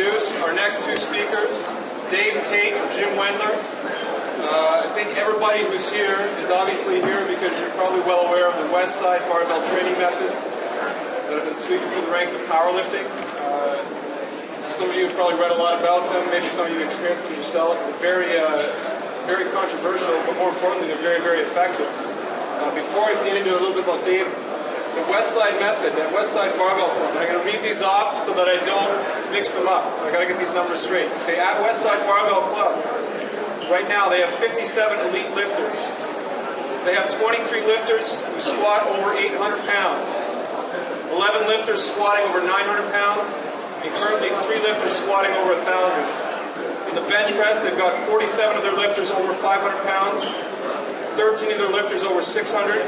introduce our next two speakers, Dave Tate and Jim Wendler. I think everybody who's here is obviously here because you're probably well aware of the Westside barbell training methods that have been sweeping through the ranks of powerlifting. Some of you have probably read a lot about them, maybe some of you experienced them yourself. They're very controversial, but more importantly, they're very, very effective. Before I get into a little bit about Dave, the Westside method, that Westside barbell club, I'm going to read these off so that I don't mix them up. I got to get these numbers straight. Okay, at Westside Barbell Club, right now they have 57 elite lifters. They have 23 lifters who squat over 800 pounds, 11 lifters squatting over 900 pounds, and currently 3 lifters squatting over 1,000. In the bench press, they've got 47 of their lifters over 500 pounds, 13 of their lifters over 600,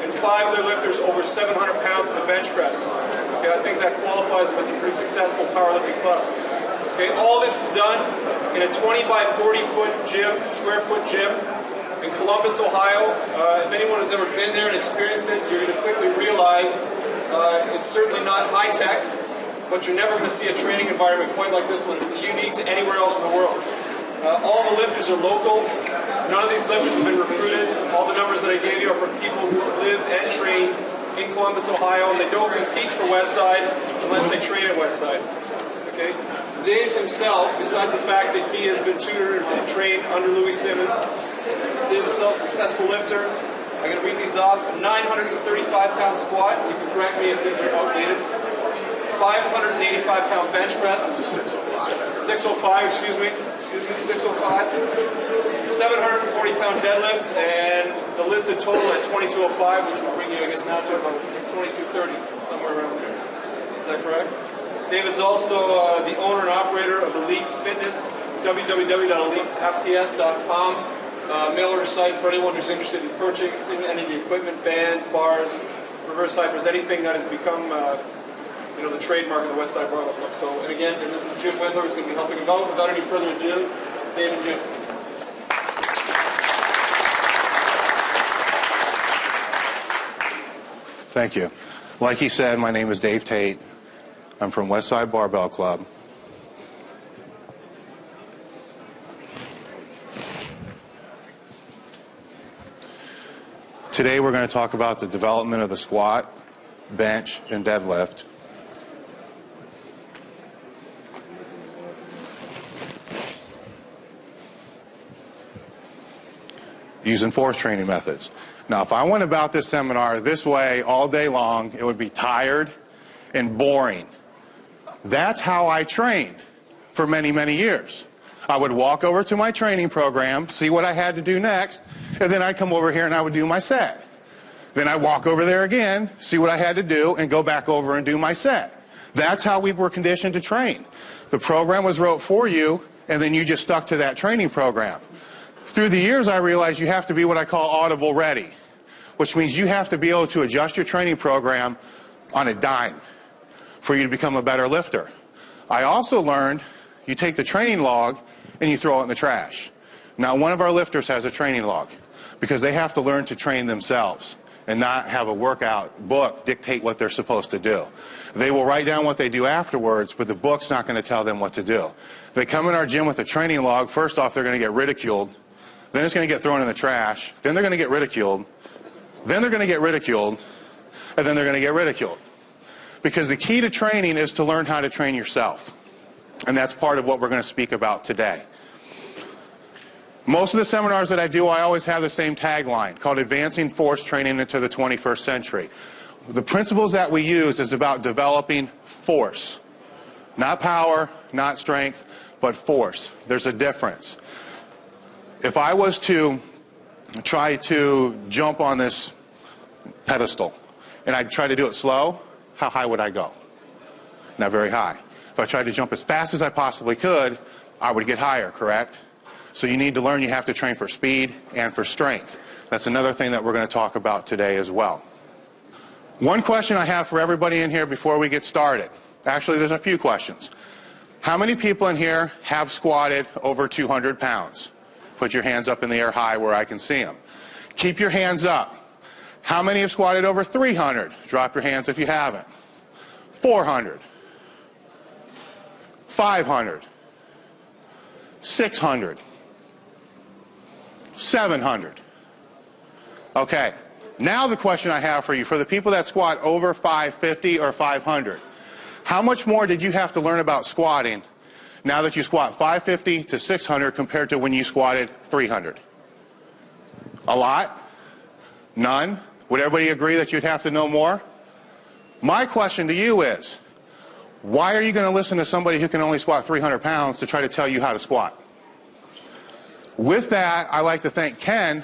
and 5 of their lifters over 700 pounds in the bench press. Okay, I think that qualifies them as a pretty successful powerlifting club. Okay, all this is done in a 20 by 40 square foot gym in Columbus, Ohio. If anyone has ever been there and experienced it, you're going to quickly realize it's certainly not high tech, but you're never going to see a training environment quite like this one. It's unique to anywhere else in the world. All the lifters are local. None of these lifters have been recruited. All the numbers that I gave you are from people who live and train in Columbus, Ohio, and they don't compete for Westside unless they train at Westside. Okay? Dave himself, besides the fact that he has been tutored and trained under Louis Simmons, Dave himself is a successful lifter. I'm going to read these off. A 935-pound squat. You can correct me if these are outdated. 585-pound bench press. 605, excuse me, 605. 740-pound deadlift, and the listed total at 2205, which will bring you, I guess, now to about 2230, somewhere around there. Is that correct? Dave is also the owner and operator of Elite Fitness, www.elitefts.com, mail order site for anyone who's interested in purchasing any of the equipment, bands, bars, reverse hypers, anything that has become the trademark of the Westside Barbell Club. So, and again, and this is Jim Wendler who's going to be helping him out. Without any further ado, Dave and Jim. Thank you. Like he said, my name is Dave Tate. I'm from Westside Barbell Club. Today we're going to talk about the development of the squat, bench, and deadlift. Using force training methods. Now, if I went about this seminar this way all day long, it would be tired and boring. That's how I trained for many, many years. I would walk over to my training program, see what I had to do next, and then I'd come over here and I would do my set. Then I'd walk over there again, see what I had to do, and go back over and do my set. That's how we were conditioned to train. The program was wrote for you, and then you just stuck to that training program. Through the years, I realized you have to be what I call audible ready, which means you have to be able to adjust your training program on a dime for you to become a better lifter. I also learned you take the training log and you throw it in the trash. Now, one of our lifters has a training log because they have to learn to train themselves and not have a workout book dictate what they're supposed to do. They will write down what they do afterwards, but the book's not going to tell them what to do. They come in our gym with a training log. First off, they're going to get ridiculed. Then it's going to get thrown in the trash. Then they're going to get ridiculed. Then they're going to get ridiculed. And then they're going to get ridiculed. Because the key to training is to learn how to train yourself. And that's part of what we're going to speak about today. Most of the seminars that I do, I always have the same tagline called Advancing Force Training into the 21st Century. The principles that we use is about developing force. Not power, not strength, but force. There's a difference. If I was to try to jump on this pedestal and I'd try to do it slow, how high would I go? Not very high. If I tried to jump as fast as I possibly could, I would get higher, correct? So you need to learn you have to train for speed and for strength. That's another thing that we're going to talk about today as well. One question I have for everybody in here before we get started. Actually, there's a few questions. How many people in here have squatted over 200 pounds? Put your hands up in the air high where I can see them. Keep your hands up. How many have squatted over 300? Drop your hands if you haven't. 400. 500, 600, 700. Okay, now the question I have for you, for the people that squat over 550 or 500, how much more did you have to learn about squatting now that you squat 550 to 600 compared to when you squatted 300? A lot? None? Would everybody agree that you'd have to know more? My question to you is, why are you going to listen to somebody who can only squat 300 pounds to try to tell you how to squat? With that, I'd like to thank Ken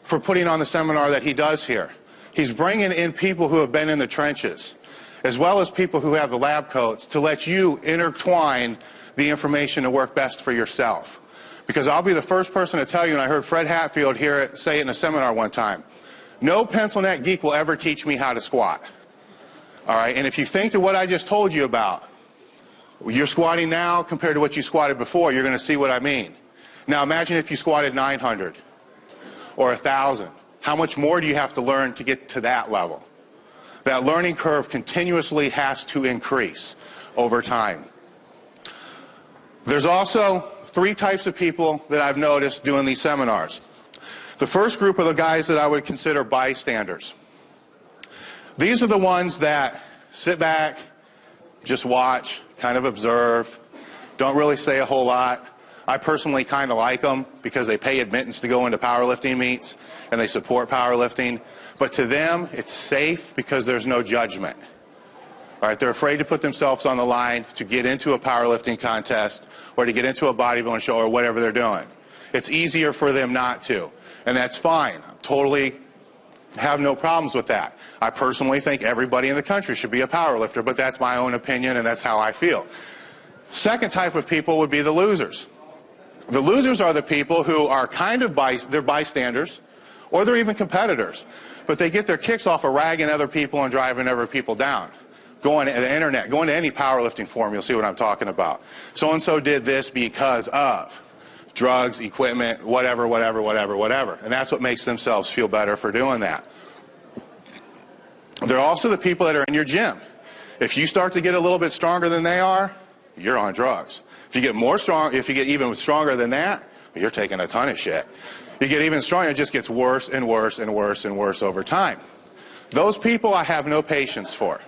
for putting on the seminar that he does here. He's bringing in people who have been in the trenches, as well as people who have the lab coats, to let you intertwine the information to work best for yourself. Because I'll be the first person to tell you, and I heard Fred Hatfield say it in a seminar one time, no pencil neck geek will ever teach me how to squat. All right, and if you think to what I just told you about, you're squatting now compared to what you squatted before, you're going to see what I mean. Now imagine if you squatted 900 or 1,000. How much more do you have to learn to get to that level? That learning curve continuously has to increase over time. There's also 3 types of people that I've noticed doing these seminars. The first group are the guys that I would consider bystanders. These are the ones that sit back, just watch, kind of observe, don't really say a whole lot. I personally kind of like them because they pay admittance to go into powerlifting meets and they support powerlifting. But to them, it's safe because there's no judgment. All right, they're afraid to put themselves on the line to get into a powerlifting contest or to get into a bodybuilding show or whatever they're doing. It's easier for them not to, and that's fine. Totally have no problems with that. I personally think everybody in the country should be a powerlifter, but that's my own opinion and that's how I feel. Second type of people would be the losers. The losers are the people who are kind of they're bystanders, or they're even competitors, but they get their kicks off of ragging other people and driving other people down. Go on the internet, go into any powerlifting forum, you'll see what I'm talking about. So-and-so did this because of drugs, equipment, whatever, whatever, whatever, whatever. And that's what makes themselves feel better for doing that. They're also the people that are in your gym. If you start to get a little bit stronger than they are, you're on drugs. If you get more strong, if you get even stronger than that, you're taking a ton of shit. You get even stronger, it just gets worse and worse and worse and worse over time. Those people I have no patience for.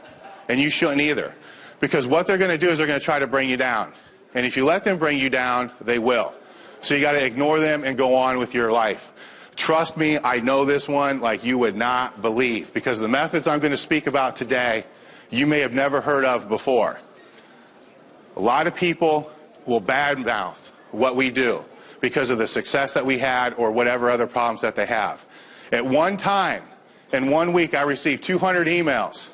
And you shouldn't either. Because what they're going to do is they're going to try to bring you down. And if you let them bring you down, they will. So you got to ignore them and go on with your life. Trust me, I know this one like you would not believe. Because the methods I'm going to speak about today, you may have never heard of before. A lot of people will badmouth what we do because of the success that we had or whatever other problems that they have. At one time, in 1 week, I received 200 emails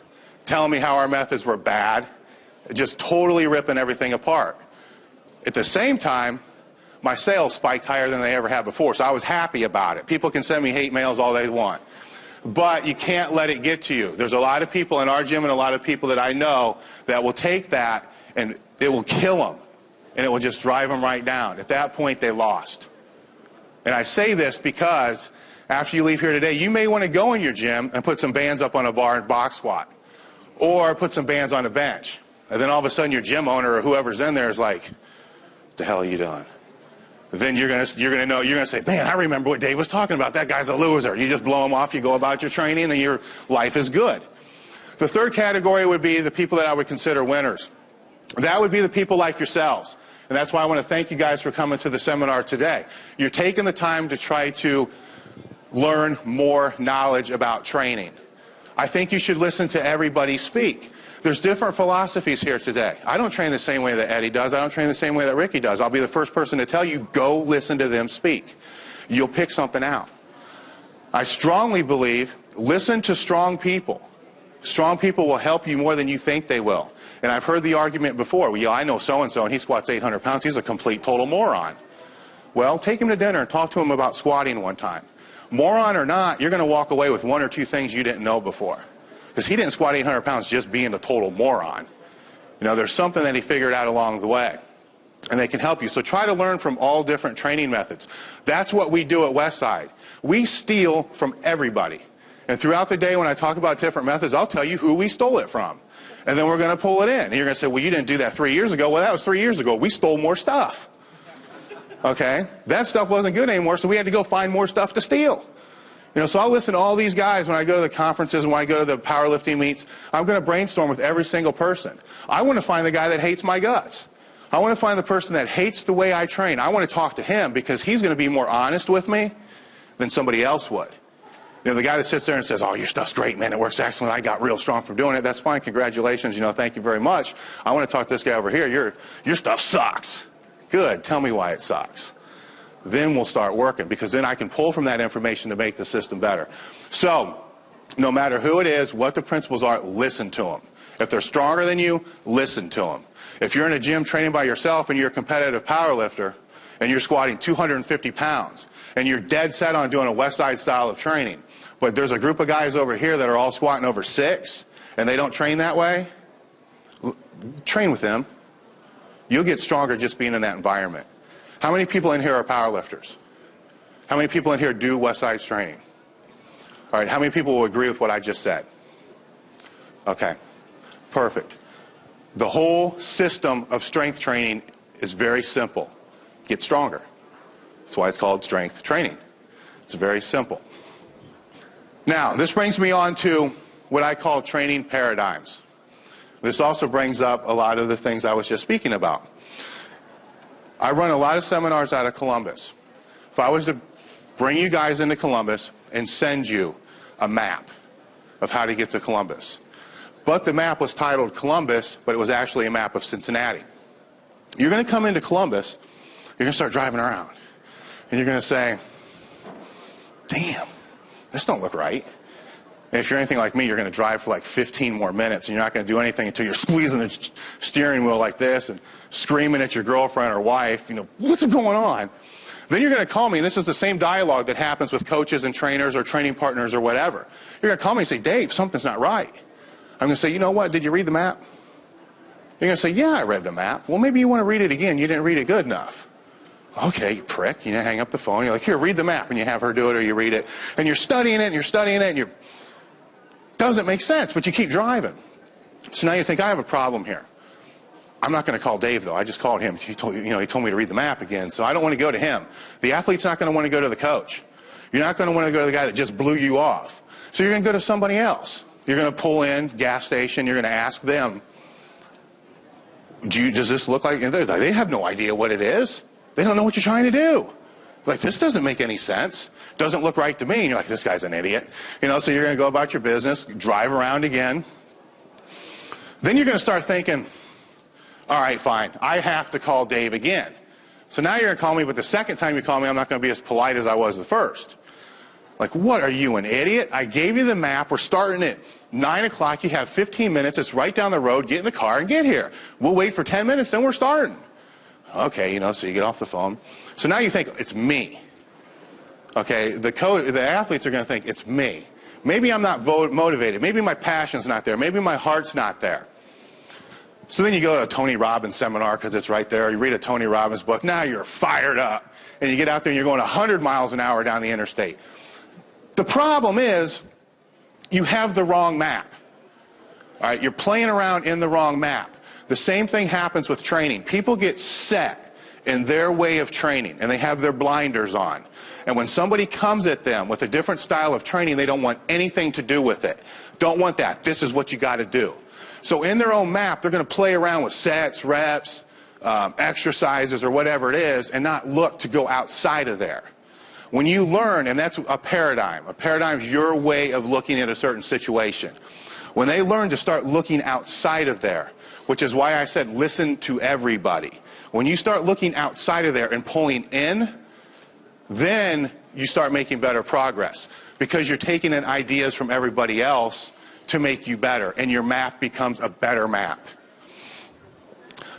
telling me how our methods were bad, just totally ripping everything apart. At the same time, my sales spiked higher than they ever had before, so I was happy about it. People can send me hate mails all they want, but you can't let it get to you. There's a lot of people in our gym and a lot of people that I know that will take that and it will kill them, and it will just drive them right down. At that point, they lost. And I say this because after you leave here today, you may want to go in your gym and put some bands up on a bar and box squat, or put some bands on a bench. And then all of a sudden your gym owner or whoever's in there is like, what the hell are you doing? Then you're gonna say, man, I remember what Dave was talking about. That guy's a loser. You just blow him off, you go about your training, and your life is good. The third category would be the people that I would consider winners. That would be the people like yourselves. And that's why I want to thank you guys for coming to the seminar today. You're taking the time to try to learn more knowledge about training. I think you should listen to everybody speak. There's different philosophies here today. I don't train the same way that Eddie does. I don't train the same way that Ricky does. I'll be the first person to tell you, go listen to them speak. You'll pick something out. I strongly believe, listen to strong people. Strong people will help you more than you think they will. And I've heard the argument before, well, yeah, I know so-and-so and he squats 800 pounds. He's a complete total moron. Well, take him to dinner and talk to him about squatting one time. Moron or not, you're going to walk away with 1 or 2 things you didn't know before. Because he didn't squat 800 pounds just being a total moron. You know, there's something that he figured out along the way. And they can help you. So try to learn from all different training methods. That's what we do at Westside. We steal from everybody. And throughout the day when I talk about different methods, I'll tell you who we stole it from. And then we're going to pull it in. And you're going to say, well, you didn't do that 3 years ago. Well, that was 3 years ago. We stole more stuff. Okay? That stuff wasn't good anymore, so we had to go find more stuff to steal. You know, so I'll listen to all these guys when I go to the conferences and when I go to the powerlifting meets. I'm going to brainstorm with every single person. I want to find the guy that hates my guts. I want to find the person that hates the way I train. I want to talk to him because he's going to be more honest with me than somebody else would. You know, the guy that sits there and says, oh, your stuff's great, man, it works excellent, I got real strong from doing it, that's fine, congratulations, you know, thank you very much. I want to talk to this guy over here, your stuff sucks. Good, tell me why it sucks. Then we'll start working, because then I can pull from that information to make the system better. So, no matter who it is, what the principles are, listen to them. If they're stronger than you, listen to them. If you're in a gym training by yourself and you're a competitive powerlifter, and you're squatting 250 pounds, and you're dead set on doing a West Side style of training, but there's a group of guys over here that are all squatting over 6, and they don't train that way, train with them. You'll get stronger just being in that environment. How many people in here are powerlifters? How many people in here do West Side's training? All right, how many people will agree with what I just said? Okay, perfect. The whole system of strength training is very simple. Get stronger. That's why it's called strength training. It's very simple. Now, this brings me on to what I call training paradigms. This also brings up a lot of the things I was just speaking about. I run a lot of seminars out of Columbus. If I was to bring you guys into Columbus and send you a map of how to get to Columbus, but the map was titled Columbus, but it was actually a map of Cincinnati. You're going to come into Columbus, you're going to start driving around, and you're going to say, damn, this don't look right. And if you're anything like me, you're going to drive for like 15 more minutes, and you're not going to do anything until you're squeezing the steering wheel like this and screaming at your girlfriend or wife, you know, what's going on? Then you're going to call me, and this is the same dialogue that happens with coaches and trainers or training partners or whatever. You're going to call me and say, Dave, something's not right. I'm going to say, you know what, did you read the map? You're going to say, yeah, I read the map. Well, maybe you want to read it again. You didn't read it good enough. Okay, you prick. You know, hang up the phone. You're like, here, read the map. And you have her do it, or you read it. And you're studying it, and you're studying it, and you're... Doesn't make sense, but you keep driving. So now you think, I have a problem here. I'm not going to call Dave, though. I just called him. He told me to read the map again, so I don't want to go to him. The athlete's not going to want to go to the coach. You're not going to want to go to the guy that just blew you off. So you're going to go to somebody else. You're going to pull in, gas station, you're going to ask them, does this look like... They have no idea what it is. They don't know what you're trying to do. Like, this doesn't make any sense. Doesn't look right to me. And you're like, this guy's an idiot. You know, so you're going to go about your business, drive around again. Then you're going to start thinking, all right, fine, I have to call Dave again. So now you're going to call me, but the second time you call me, I'm not going to be as polite as I was the first. Like, what, are you an idiot? I gave you the map. We're starting at 9 o'clock. You have 15 minutes. It's right down the road. Get in the car and get here. We'll wait for 10 minutes, then we're starting. Okay, you know, so you get off the phone. So now you think, it's me. Okay, the athletes are going to think, it's me. Maybe I'm not motivated. Maybe my passion's not there. Maybe my heart's not there. So then you go to a Tony Robbins seminar because it's right there. You read a Tony Robbins book. Now you're fired up. And you get out there and you're going 100 miles an hour down the interstate. The problem is, you have the wrong map. All right, you're playing around in the wrong map. The same thing happens with training. People get set in their way of training, and they have their blinders on. And when somebody comes at them with a different style of training, they don't want anything to do with it. Don't want that. This is what you got to do. So in their own map, they're going to play around with sets, reps, exercises, or whatever it is, and not look to go outside of there. When you learn, and that's a paradigm. A paradigm is your way of looking at a certain situation. When they learn to start looking outside of there, which is why I said listen to everybody. When you start looking outside of there and pulling in, then you start making better progress, because you're taking in ideas from everybody else to make you better, and your map becomes a better map.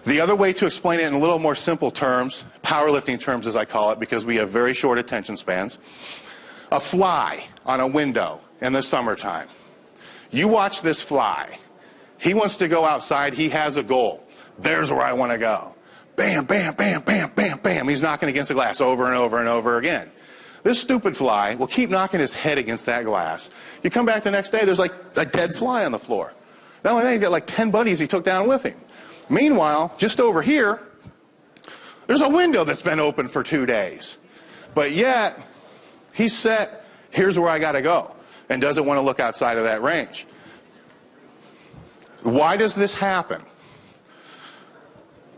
The other way to explain it in a little more simple terms, powerlifting terms as I call it, because we have very short attention spans, a fly on a window in the summertime. You watch this fly. He wants to go outside. He has a goal. There's where I want to go. Bam, bam, bam, bam, bam, bam. He's knocking against the glass over and over and over again. This stupid fly will keep knocking his head against that glass. You come back the next day, there's like a dead fly on the floor. Not only that, he's got like 10 buddies he took down with him. Meanwhile, just over here, there's a window that's been open for 2 days. But yet, he's set, here's where I got to go, and doesn't want to look outside of that range. Why does this happen?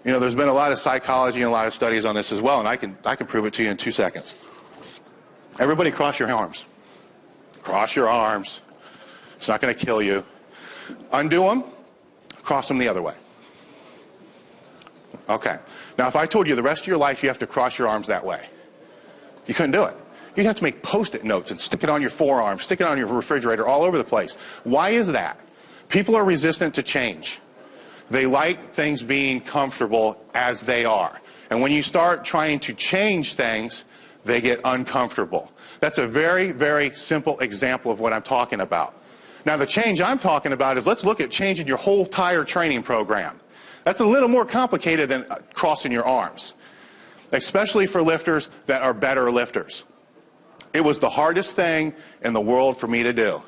You know, there's been a lot of psychology and a lot of studies on this as well, and I can prove it to you in 2 seconds. Everybody cross your arms. Cross your arms. It's not going to kill you. Undo them. Cross them the other way. Okay. Now, if I told you the rest of your life you have to cross your arms that way, you couldn't do it. You'd have to make Post-it notes and stick it on your forearm, stick it on your refrigerator, all over the place. Why is that? People are resistant to change. They like things being comfortable as they are. And when you start trying to change things, they get uncomfortable. That's a very, very simple example of what I'm talking about. Now, the change I'm talking about is, let's look at changing your whole entire training program. That's a little more complicated than crossing your arms, especially for lifters that are better lifters. It was the hardest thing in the world for me to do.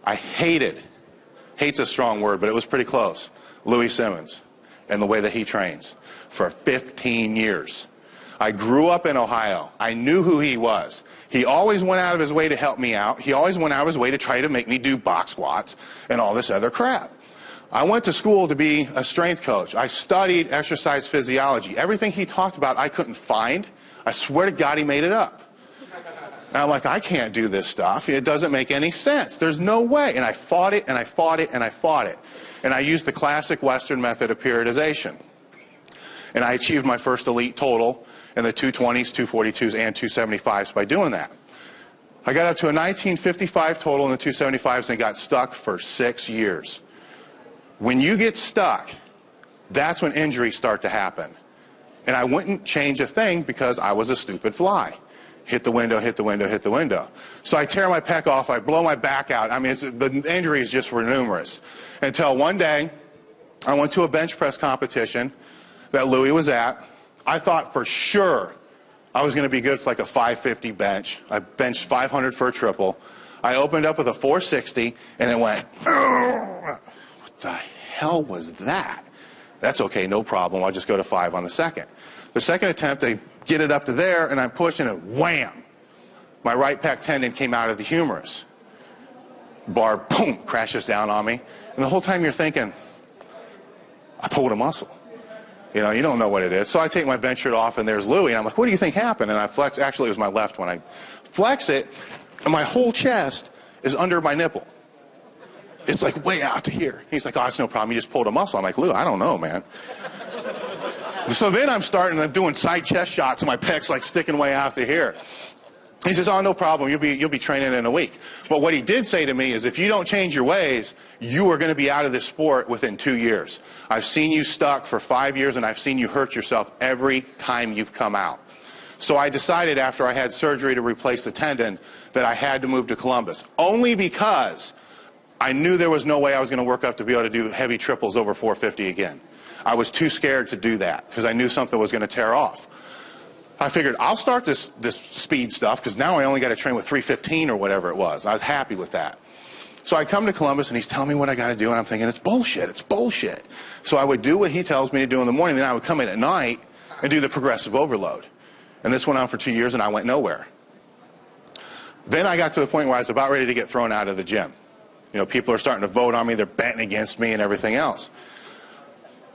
I hate's a strong word, but it was pretty close, Louis Simmons and the way that he trains for 15 years. I grew up in Ohio. I knew who he was. He always went out of his way to help me out. He always went out of his way to try to make me do box squats and all this other crap. I went to school to be a strength coach. I studied exercise physiology. Everything he talked about I couldn't find. I swear to God he made it up. And I'm like, I can't do this stuff. It doesn't make any sense. There's no way. And I fought it, and I fought it, and I fought it. And I used the classic Western method of periodization. And I achieved my first elite total in the 220s, 242s, and 275s by doing that. I got up to a 1955 total in the 275s and got stuck for 6 years. When you get stuck, that's when injuries start to happen. And I wouldn't change a thing because I was a stupid fly. Hit the window, hit the window, hit the window. So I tear my pec off, I blow my back out. I mean, the injuries just were numerous. Until one day, I went to a bench press competition that Louis was at. I thought for sure I was going to be good for like a 550 bench. I benched 500 for a triple. I opened up with a 460, and it went, what the hell was that? That's okay, no problem. I'll just go to 5 on the second. The second attempt, I get it up to there, and I'm pushing it, wham! My right pec tendon came out of the humerus. Bar, boom, crashes down on me. And the whole time you're thinking, I pulled a muscle. You know, you don't know what it is. So I take my bench shirt off, and there's Louis, and I'm like, what do you think happened? And I flex, actually it was my left one. I flex it, and my whole chest is under my nipple. It's like way out to here. He's like, oh, it's no problem. You just pulled a muscle. I'm like, Lou, I don't know, man. So then I'm doing side chest shots, and my pec's like sticking way out to here. He says, oh, no problem. You'll be training in a week. But what he did say to me is, if you don't change your ways, you are going to be out of this sport within 2 years. I've seen you stuck for 5 years, and I've seen you hurt yourself every time you've come out. So I decided after I had surgery to replace the tendon that I had to move to Columbus, only because I knew there was no way I was going to work up to be able to do heavy triples over 450 again. I was too scared to do that because I knew something was going to tear off. I figured I'll start this speed stuff because now I only got to train with 315 or whatever it was. I was happy with that. So I come to Columbus, and he's telling me what I got to do, and I'm thinking, it's bullshit, it's bullshit. So I would do what he tells me to do in the morning, then I would come in at night and do the progressive overload. And this went on for 2 years, and I went nowhere. Then I got to the point where I was about ready to get thrown out of the gym. You know, people are starting to vote on me, they're betting against me and everything else.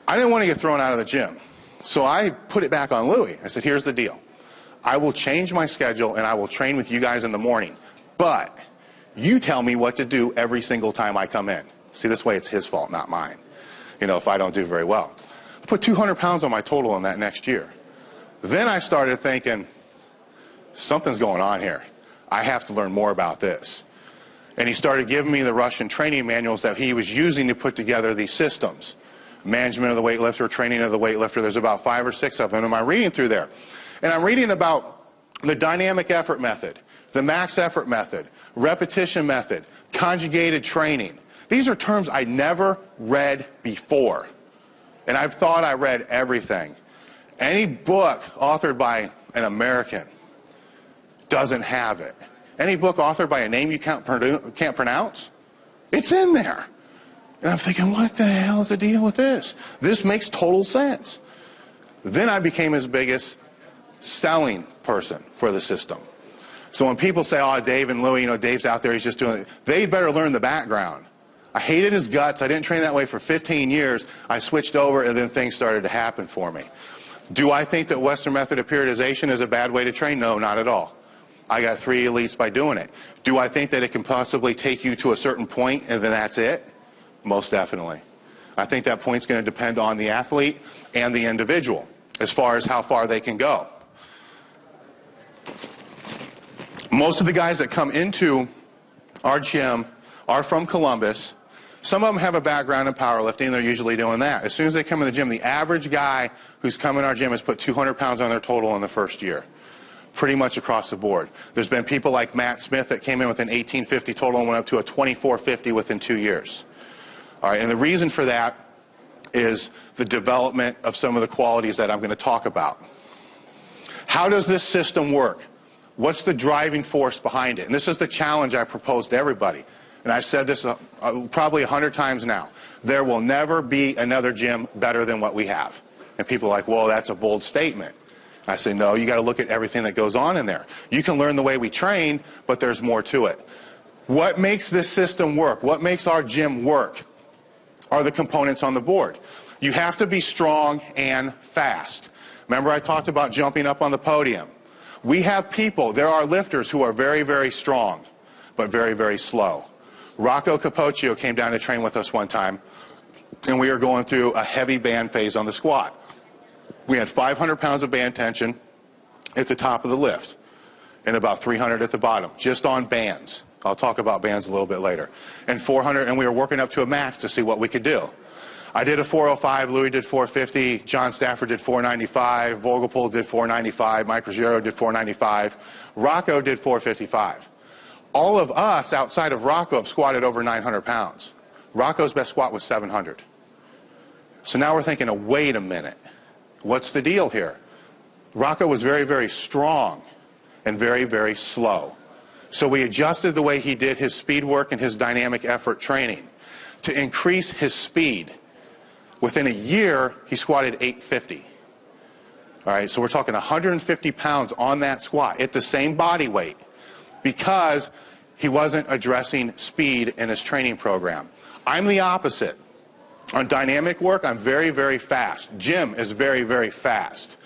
I didn't want to get thrown out of the gym. So I put it back on Louis. I said, here's the deal. I will change my schedule, and I will train with you guys in the morning. But you tell me what to do every single time I come in. See, this way it's his fault, not mine, you know, if I don't do very well. I put 200 pounds on my total in that next year. Then I started thinking, something's going on here. I have to learn more about this. And he started giving me the Russian training manuals that he was using to put together these systems. Management of the weightlifter, training of the weightlifter. There's about 5 or 6 of them, and I'm reading through there. And I'm reading about the dynamic effort method, the max effort method, repetition method, conjugated training. These are terms I never read before. And I've thought I read everything. Any book authored by an American doesn't have it. Any book authored by a name you can't pronounce, it's in there. And I'm thinking, what the hell is the deal with this? This makes total sense. Then I became his biggest selling person for the system. So when people say, oh, Dave and Louis, Dave's out there, he's just doing it, they better learn the background. I hated his guts. I didn't train that way for 15 years. I switched over, and then things started to happen for me. Do I think that Western method of periodization is a bad way to train? No, not at all. I got 3 elites by doing it. Do I think that it can possibly take you to a certain point and then that's it? Most definitely. I think that point's going to depend on the athlete and the individual as far as how far they can go. Most of the guys that come into our gym are from Columbus. Some of them have a background in powerlifting. They're usually doing that. As soon as they come in the gym, the average guy who's come in our gym has put 200 pounds on their total in the first year. Pretty much across the board. There's been people like Matt Smith that came in with an 1850 total and went up to a 2450 within 2 years. All right, and the reason for that is the development of some of the qualities that I'm going to talk about. How does this system work? What's the driving force behind it? And this is the challenge I propose to everybody. And I've said this probably 100 times now. There will never be another gym better than what we have. And people are like, well, that's a bold statement. I say, no, you got to look at everything that goes on in there. You can learn the way we train, but there's more to it. What makes this system work? What makes our gym work are the components on the board. You have to be strong and fast. Remember I talked about jumping up on the podium. We have people, there are lifters who are very, very strong, but very, very slow. Rocco Capocchio came down to train with us one time, and we were going through a heavy band phase on the squat. We had 500 pounds of band tension at the top of the lift and about 300 at the bottom, just on bands. I'll talk about bands a little bit later. And 400, and we were working up to a max to see what we could do. I did a 405, Louis did 450, John Stafford did 495, Vogelpohl did 495, Mike Ruggiero did 495, Rocco did 455. All of us outside of Rocco have squatted over 900 pounds. Rocco's best squat was 700. So now we're thinking, oh, wait a minute. What's the deal here? Rocco was very, very strong and very, very slow. So we adjusted the way he did his speed work and his dynamic effort training to increase his speed. Within a year, he squatted 850. All right, so we're talking 150 pounds on that squat at the same body weight because he wasn't addressing speed in his training program. I'm the opposite. On dynamic work, I'm very, very fast. Jim is very, very fast.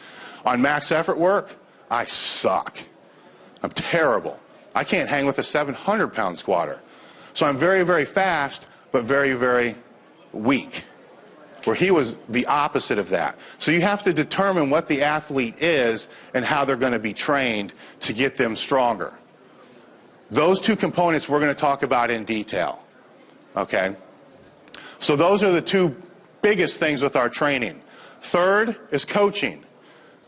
On max effort work, I suck. I'm terrible. I can't hang with a 700-pound squatter. So I'm very, very fast, but very, very weak, where he was the opposite of that. So you have to determine what the athlete is and how they're going to be trained to get them stronger. Those two components we're going to talk about in detail. Okay? So those are the two biggest things with our training. Third is coaching.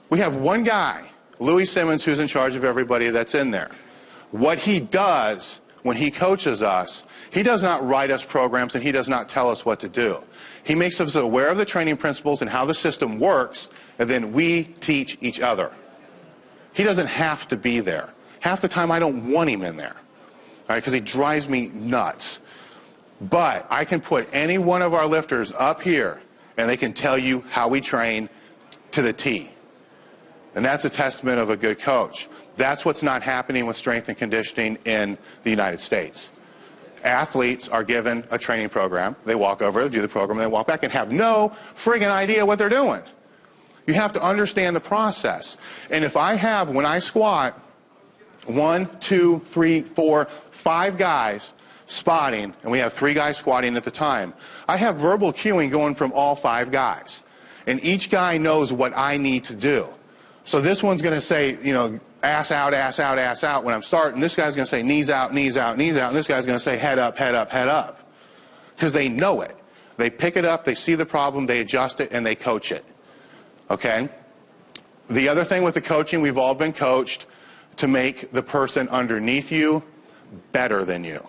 We have one guy, Louis Simmons, who's in charge of everybody that's in there. What he does when he coaches us, he does not write us programs and he does not tell us what to do. He makes us aware of the training principles and how the system works, and then we teach each other. He doesn't have to be there. Half the time I don't want him in there, all right, because he drives me nuts. But I can put any one of our lifters up here and they can tell you how we train to the T. And that's a testament of a good coach. That's what's not happening with strength and conditioning in the United States. Athletes are given a training program. They walk over, do the program, and they walk back and have no friggin' idea what they're doing. You have to understand the process. And if I have, when I squat, 1, 2, 3, 4, 5 guys spotting, and we have 3 guys squatting at the time, I have verbal cueing going from all 5 guys. And each guy knows what I need to do. So this one's going to say, ass out, ass out, ass out when I'm starting. This guy's going to say knees out, knees out, knees out. And this guy's going to say head up, head up, head up. Because they know it. They pick it up, they see the problem, they adjust it, and they coach it. Okay? The other thing with the coaching, we've all been coached to make the person underneath you better than you.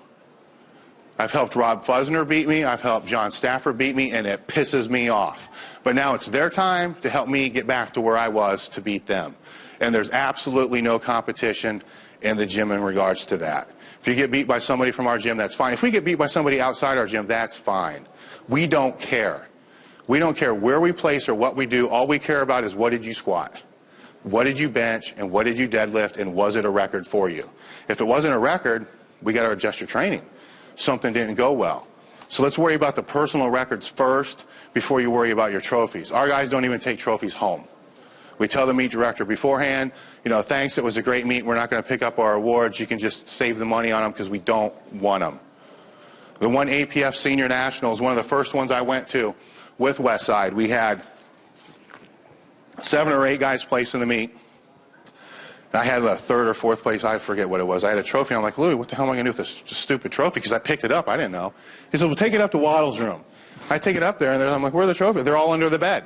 I've helped Rob Fusner beat me, I've helped John Stafford beat me, and it pisses me off. But now it's their time to help me get back to where I was to beat them. And there's absolutely no competition in the gym in regards to that. If you get beat by somebody from our gym, that's fine. If we get beat by somebody outside our gym, that's fine. We don't care. We don't care where we place or what we do. All we care about is what did you squat? What did you bench? And what did you deadlift? And was it a record for you? If it wasn't a record, we got to adjust your training. Something didn't go well. So let's worry about the personal records first before you worry about your trophies. Our guys don't even take trophies home. We tell the meet director beforehand, you know, thanks, it was a great meet. We're not going to pick up our awards. You can just save the money on them because we don't want them. The one APF Senior Nationals, one of the first ones I went to with Westside, we had 7 or 8 guys place in the meet. And I had a 3rd or 4th place, I forget what it was. I had a trophy, and I'm like, Louis, what the hell am I going to do with this stupid trophy? Because I picked it up, I didn't know. He said, well, take it up to Waddle's room. I take it up there, and I'm like, where are the trophies? They're all under the bed.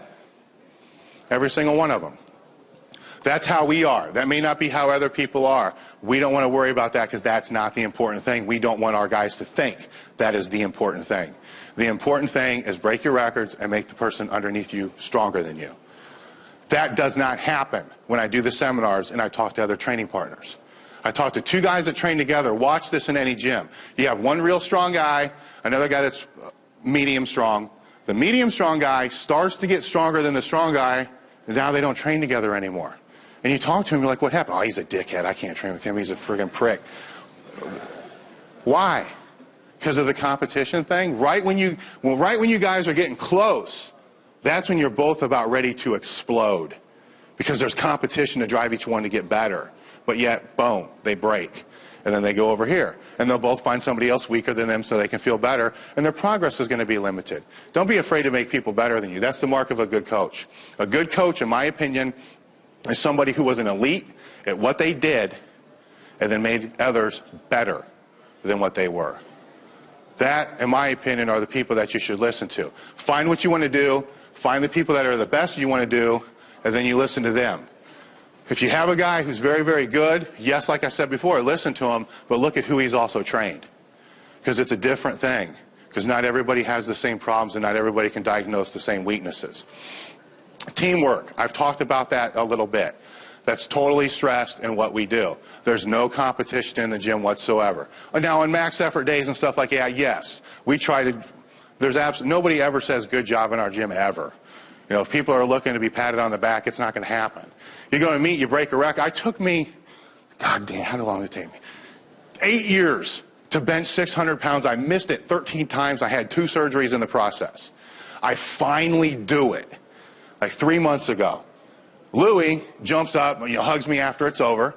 Every single one of them. That's how we are. That may not be how other people are. We don't want to worry about that because that's not the important thing. We don't want our guys to think that is the important thing. The important thing is break your records and make the person underneath you stronger than you. That does not happen when I do the seminars and I talk to other training partners. I talk to 2 guys that train together. Watch this in any gym. You have one real strong guy, another guy that's medium strong. The medium strong guy starts to get stronger than the strong guy, and now they don't train together anymore. And you talk to him, you're like, what happened? Oh, he's a dickhead. I can't train with him. He's a friggin' prick. Why? Because of the competition thing? Right when you guys are getting close, that's when you're both about ready to explode. Because there's competition to drive each one to get better. But yet, boom, they break. And then they go over here. And they'll both find somebody else weaker than them so they can feel better. And their progress is going to be limited. Don't be afraid to make people better than you. That's the mark of a good coach. A good coach, in my opinion, is somebody who was an elite at what they did and then made others better than what they were. That, in my opinion, are the people that you should listen to. Find what you want to do, find the people that are the best you want to do, and then you listen to them. If you have a guy who's very, very good, yes, like I said before, listen to him, but look at who he's also trained. Because it's a different thing. Because not everybody has the same problems and not everybody can diagnose the same weaknesses. Teamwork, I've talked about that a little bit. That's totally stressed in what we do. There's no competition in the gym whatsoever. Now, on max effort days and stuff like that, yes, we try to, nobody ever says good job in our gym ever. You know, if people are looking to be patted on the back, it's not going to happen. You go to meet, you break a record. It took me, God damn, how long did it take me? 8 years to bench 600 pounds. I missed it 13 times. I had 2 surgeries in the process. I finally do it, like 3 months ago. Louis jumps up, hugs me after it's over.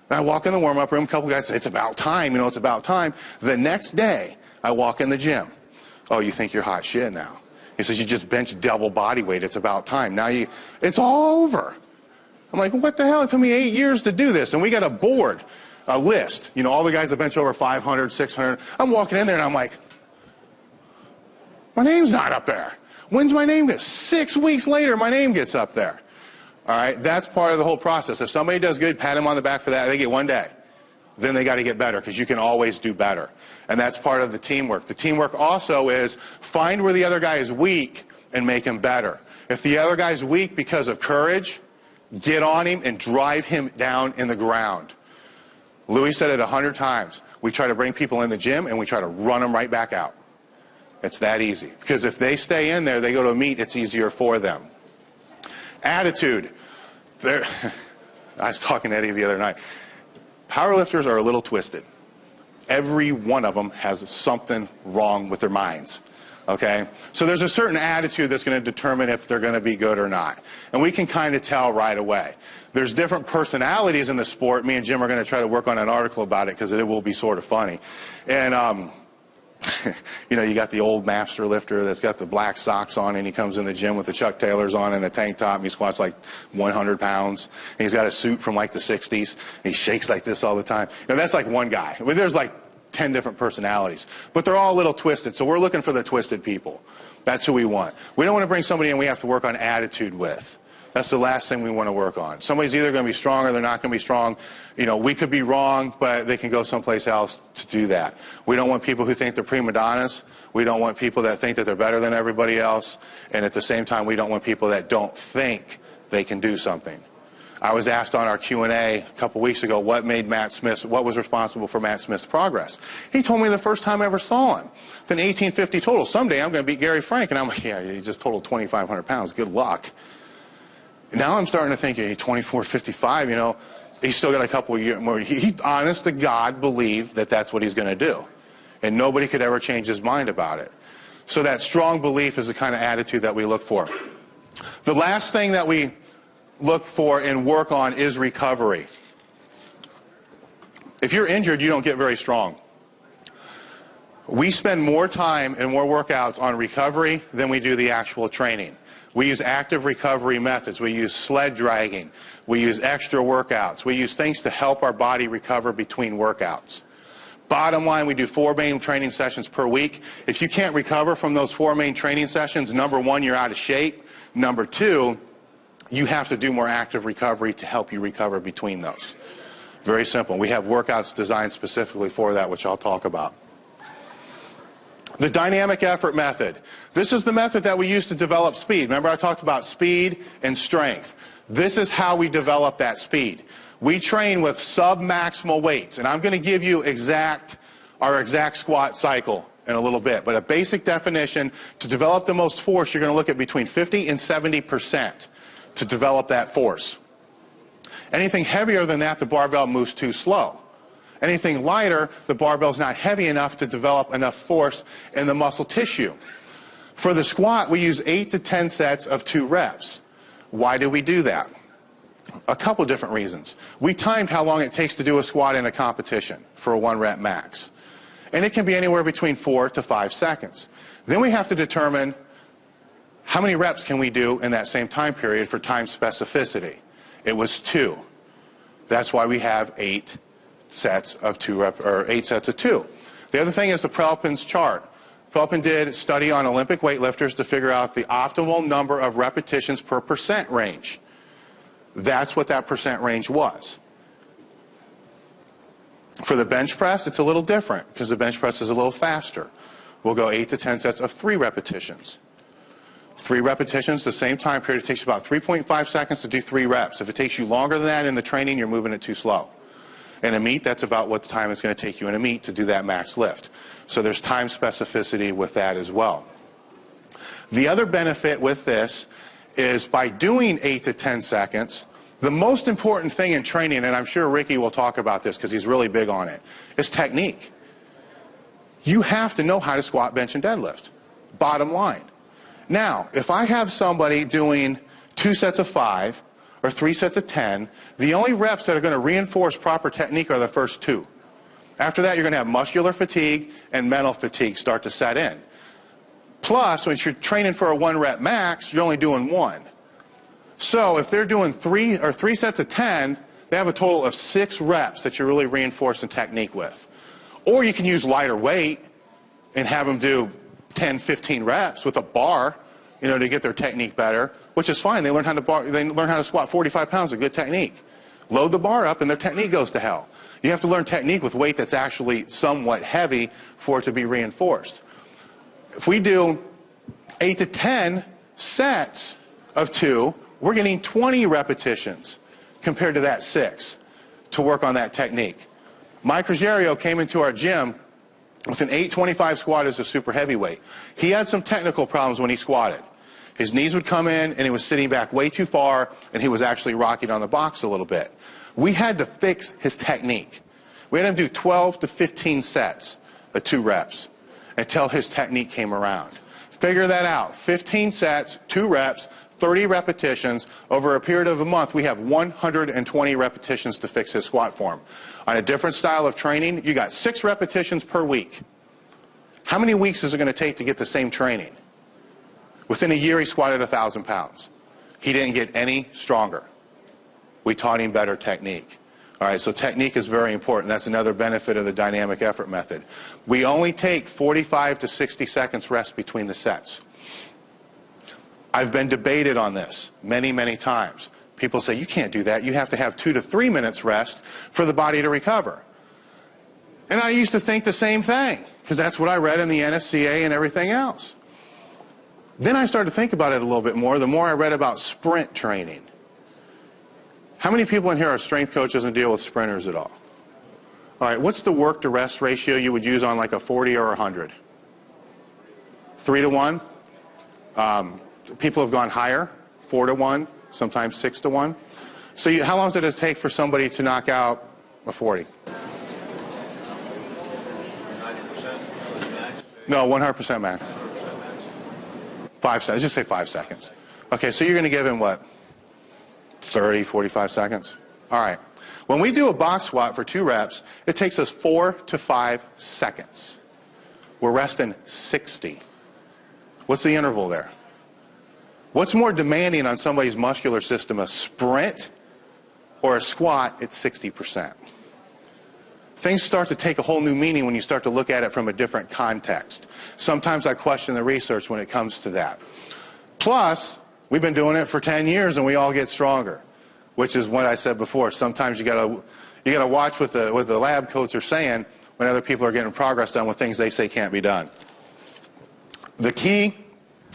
And I walk in the warm-up room. A couple guys say, it's about time, it's about time. The next day, I walk in the gym. Oh, you think you're hot shit now. He says, you just bench double body weight. It's about time. Now it's all over. I'm like, what the hell? It took me 8 years to do this. And we got a board, a list. All the guys that bench over 500, 600. I'm walking in there and I'm like, my name's not up there. When's my name? 6 weeks later, my name gets up there. All right, that's part of the whole process. If somebody does good, pat them on the back for that. They get 1 day. Then they got to get better because you can always do better. And that's part of the teamwork. The teamwork also is find where the other guy is weak and make him better. If the other guy's weak because of courage, get on him and drive him down in the ground. Louis said it 100 times. We try to bring people in the gym and we try to run them right back out. It's that easy. Because if they stay in there, they go to a meet, it's easier for them. Attitude. I was talking to Eddie the other night. Powerlifters are a little twisted. Every one of them has something wrong with their minds. Okay? So there's a certain attitude that's going to determine if they're going to be good or not. And we can kind of tell right away. There's different personalities in the sport. Me and Jim are going to try to work on an article about it because it will be sort of funny. And you got the old master lifter that's got the black socks on and he comes in the gym with the Chuck Taylors on and a tank top and he squats like 100 pounds. And he's got a suit from like the 60s. And he shakes like this all the time. That's like one guy. There's like 10 different personalities. But they're all a little twisted. So we're looking for the twisted people. That's who we want. We don't want to bring somebody in we have to work on attitude with. That's the last thing we want to work on. Somebody's either going to be strong or they're not going to be strong. We could be wrong, but they can go someplace else to do that. We don't want people who think they're prima donnas. We don't want people that think that they're better than everybody else. And at the same time, we don't want people that don't think they can do something. I was asked on our Q&A a couple weeks ago what was responsible for Matt Smith's progress. He told me the first time I ever saw him, then 1850 total. Someday I'm going to beat Gary Frank. And I'm like, yeah, he just totaled 2,500 pounds. Good luck. Now I'm starting to think, hey, 2455, you know, he's still got a couple of years more. He honest to God believed that that's what he's going to do. And nobody could ever change his mind about it. So that strong belief is the kind of attitude that we look for. The last thing that we look for and work on is recovery. If you're injured, you don't get very strong. We spend more time and more workouts on recovery than we do the actual training. We use active recovery methods. We use sled dragging. We use extra workouts. We use things to help our body recover between workouts. Bottom line, we do 4 main training sessions per week. If you can't recover from those 4 main training sessions, number 1, you're out of shape. Number 2, you have to do more active recovery to help you recover between those. Very simple. We have workouts designed specifically for that, which I'll talk about. The dynamic effort method. This is the method that we use to develop speed. Remember I talked about speed and strength. This is how we develop that speed. We train with sub-maximal weights, and I'm going to give you our exact squat cycle in a little bit. But a basic definition, to develop the most force, you're going to look at between 50 and 70% to develop that force. Anything heavier than that, the barbell moves too slow. Anything lighter, the barbell's not heavy enough to develop enough force in the muscle tissue. For the squat, we use 8 to 10 sets of 2 reps. Why do we do that? A couple different reasons. We timed how long it takes to do a squat in a competition for a 1 rep max. And it can be anywhere between 4 to 5 seconds. Then we have to determine how many reps can we do in that same time period for time specificity. It was 2. That's why we have 8 sets of 2 8 sets of 2. The other thing is the Prelpin's chart. Prelpin did a study on Olympic weightlifters to figure out the optimal number of repetitions per percent range. That's what that percent range was. For the bench press, it's a little different because the bench press is a little faster. We'll go 8 to 10 sets of 3 repetitions. 3 repetitions, the same time period. It takes about 3.5 seconds to do 3 reps. If it takes you longer than that in the training, you're moving it too slow. In a meet, that's about what the time it's going to take you in a meet to do that max lift. So there's time specificity with that as well. The other benefit with this is by doing 8 to 10 seconds, the most important thing in training, and I'm sure Ricky will talk about this because he's really big on it, is technique. You have to know how to squat, bench, and deadlift. Bottom line. Now, if I have somebody doing 2 sets of 5 or 3 sets of 10, the only reps that are going to reinforce proper technique are the first 2. After that, you're going to have muscular fatigue and mental fatigue start to set in. Plus, when you're training for a 1 rep max, you're only doing 1. So if they're doing 3 sets of 10, they have a total of 6 reps that you're really reinforcing technique with. Or you can use lighter weight and have them do 10, 15 reps with a bar, you know, to get their technique better, which is fine. They learn how to squat 45 pounds with good technique. Load the bar up and their technique goes to hell. You have to learn technique with weight that's actually somewhat heavy for it to be reinforced. If we do 8 to 10 sets of 2, we're getting 20 repetitions compared to that 6 to work on that technique. Mike Ruggiero came into our gym with an 825 squat as a super heavyweight. He had some technical problems when he squatted. His knees would come in and he was sitting back way too far and he was actually rocking on the box a little bit. We had to fix his technique. We had him do 12 to 15 sets of 2 reps until his technique came around. Figure that out. 15 sets, 2 reps, 30 repetitions. Over a period of a month, we have 120 repetitions to fix his squat form. On a different style of training, you got 6 repetitions per week. How many weeks is it going to take to get the same training? Within a year, he squatted 1,000 pounds. He didn't get any stronger. We taught him better technique. All right, so technique is very important. That's another benefit of the dynamic effort method. We only take 45 to 60 seconds rest between the sets. I've been debated on this many, many times. People say, you can't do that. You have to have 2 to 3 minutes rest for the body to recover. And I used to think the same thing, because that's what I read in the NSCA and everything else. Then I started to think about it a little bit more, the more I read about sprint training. How many people in here are strength coaches and deal with sprinters at all? All right, what's the work to rest ratio you would use on like a 40 or 100? 3 to 1? People have gone higher, 4 to 1, sometimes 6 to 1. So how long does it take for somebody to knock out a 40? 90% No, 100% max. 5 seconds. Let's just say 5 seconds. Okay, so you're going to give him what? 30, 45 seconds? All right. When we do a box squat for 2 reps, it takes us 4 to 5 seconds. We're resting 60. What's the interval there? What's more demanding on somebody's muscular system, a sprint or a squat at 60%? Things start to take a whole new meaning when you start to look at it from a different context. Sometimes I question the research when it comes to that. Plus, we've been doing it for 10 years and we all get stronger, which is what I said before. Sometimes you gotta watch what the lab coats are saying when other people are getting progress done with things they say can't be done. The key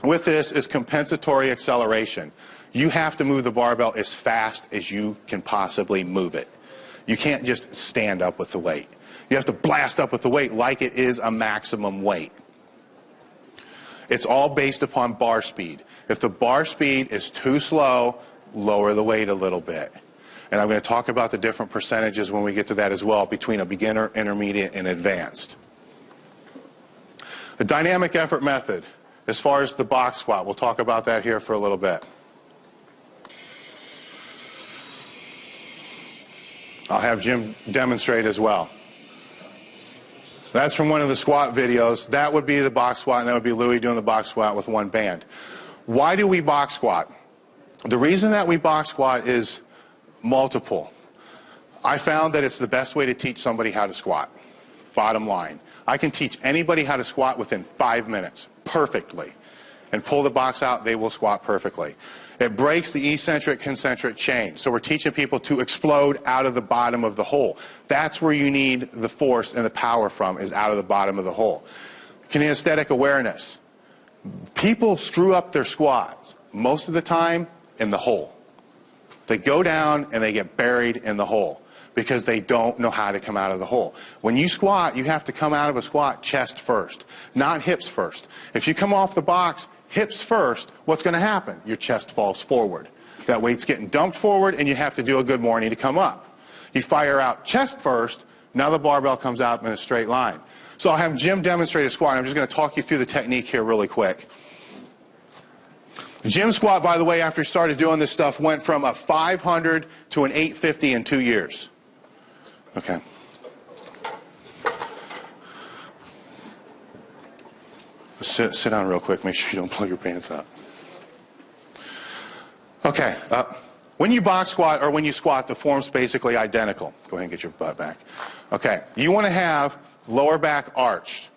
with this is compensatory acceleration. You have to move the barbell as fast as you can possibly move it. You can't just stand up with the weight. You have to blast up with the weight like it is a maximum weight. It's all based upon bar speed. If the bar speed is too slow, lower the weight a little bit. And I'm going to talk about the different percentages when we get to that as well, between a beginner, intermediate, and advanced. The dynamic effort method, as far as the box squat, we'll talk about that here for a little bit. I'll have Jim demonstrate as well. That's from one of the squat videos. That would be the box squat, and that would be Louis doing the box squat with one band. Why do we box squat? The reason that we box squat is multiple. I found that it's the best way to teach somebody how to squat. Bottom line. I can teach anybody how to squat within 5 minutes, perfectly. And pull the box out, they will squat perfectly. It breaks the eccentric concentric chain. So we're teaching people to explode out of the bottom of the hole. That's where you need the force and the power from, is out of the bottom of the hole. Kinesthetic awareness. People screw up their squats most of the time in the hole. They go down and they get buried in the hole because they don't know how to come out of the hole. When you squat, you have to come out of a squat chest first, not hips first. If you come off the box hips first, what's going to happen? Your chest falls forward. That weight's getting dumped forward and you have to do a good morning to come up. You fire out chest first, now the barbell comes out in a straight line. So I'll have Jim demonstrate a squat. I'm just going to talk you through the technique here really quick. Jim's squat, by the way, after he started doing this stuff, went from a 500 to an 850 in 2 years. Okay. Sit down real quick. Make sure you don't pull your pants up. Okay. When you box squat or when you squat, the form's basically identical. Go ahead and get your butt back. Okay. You want to have lower back arched.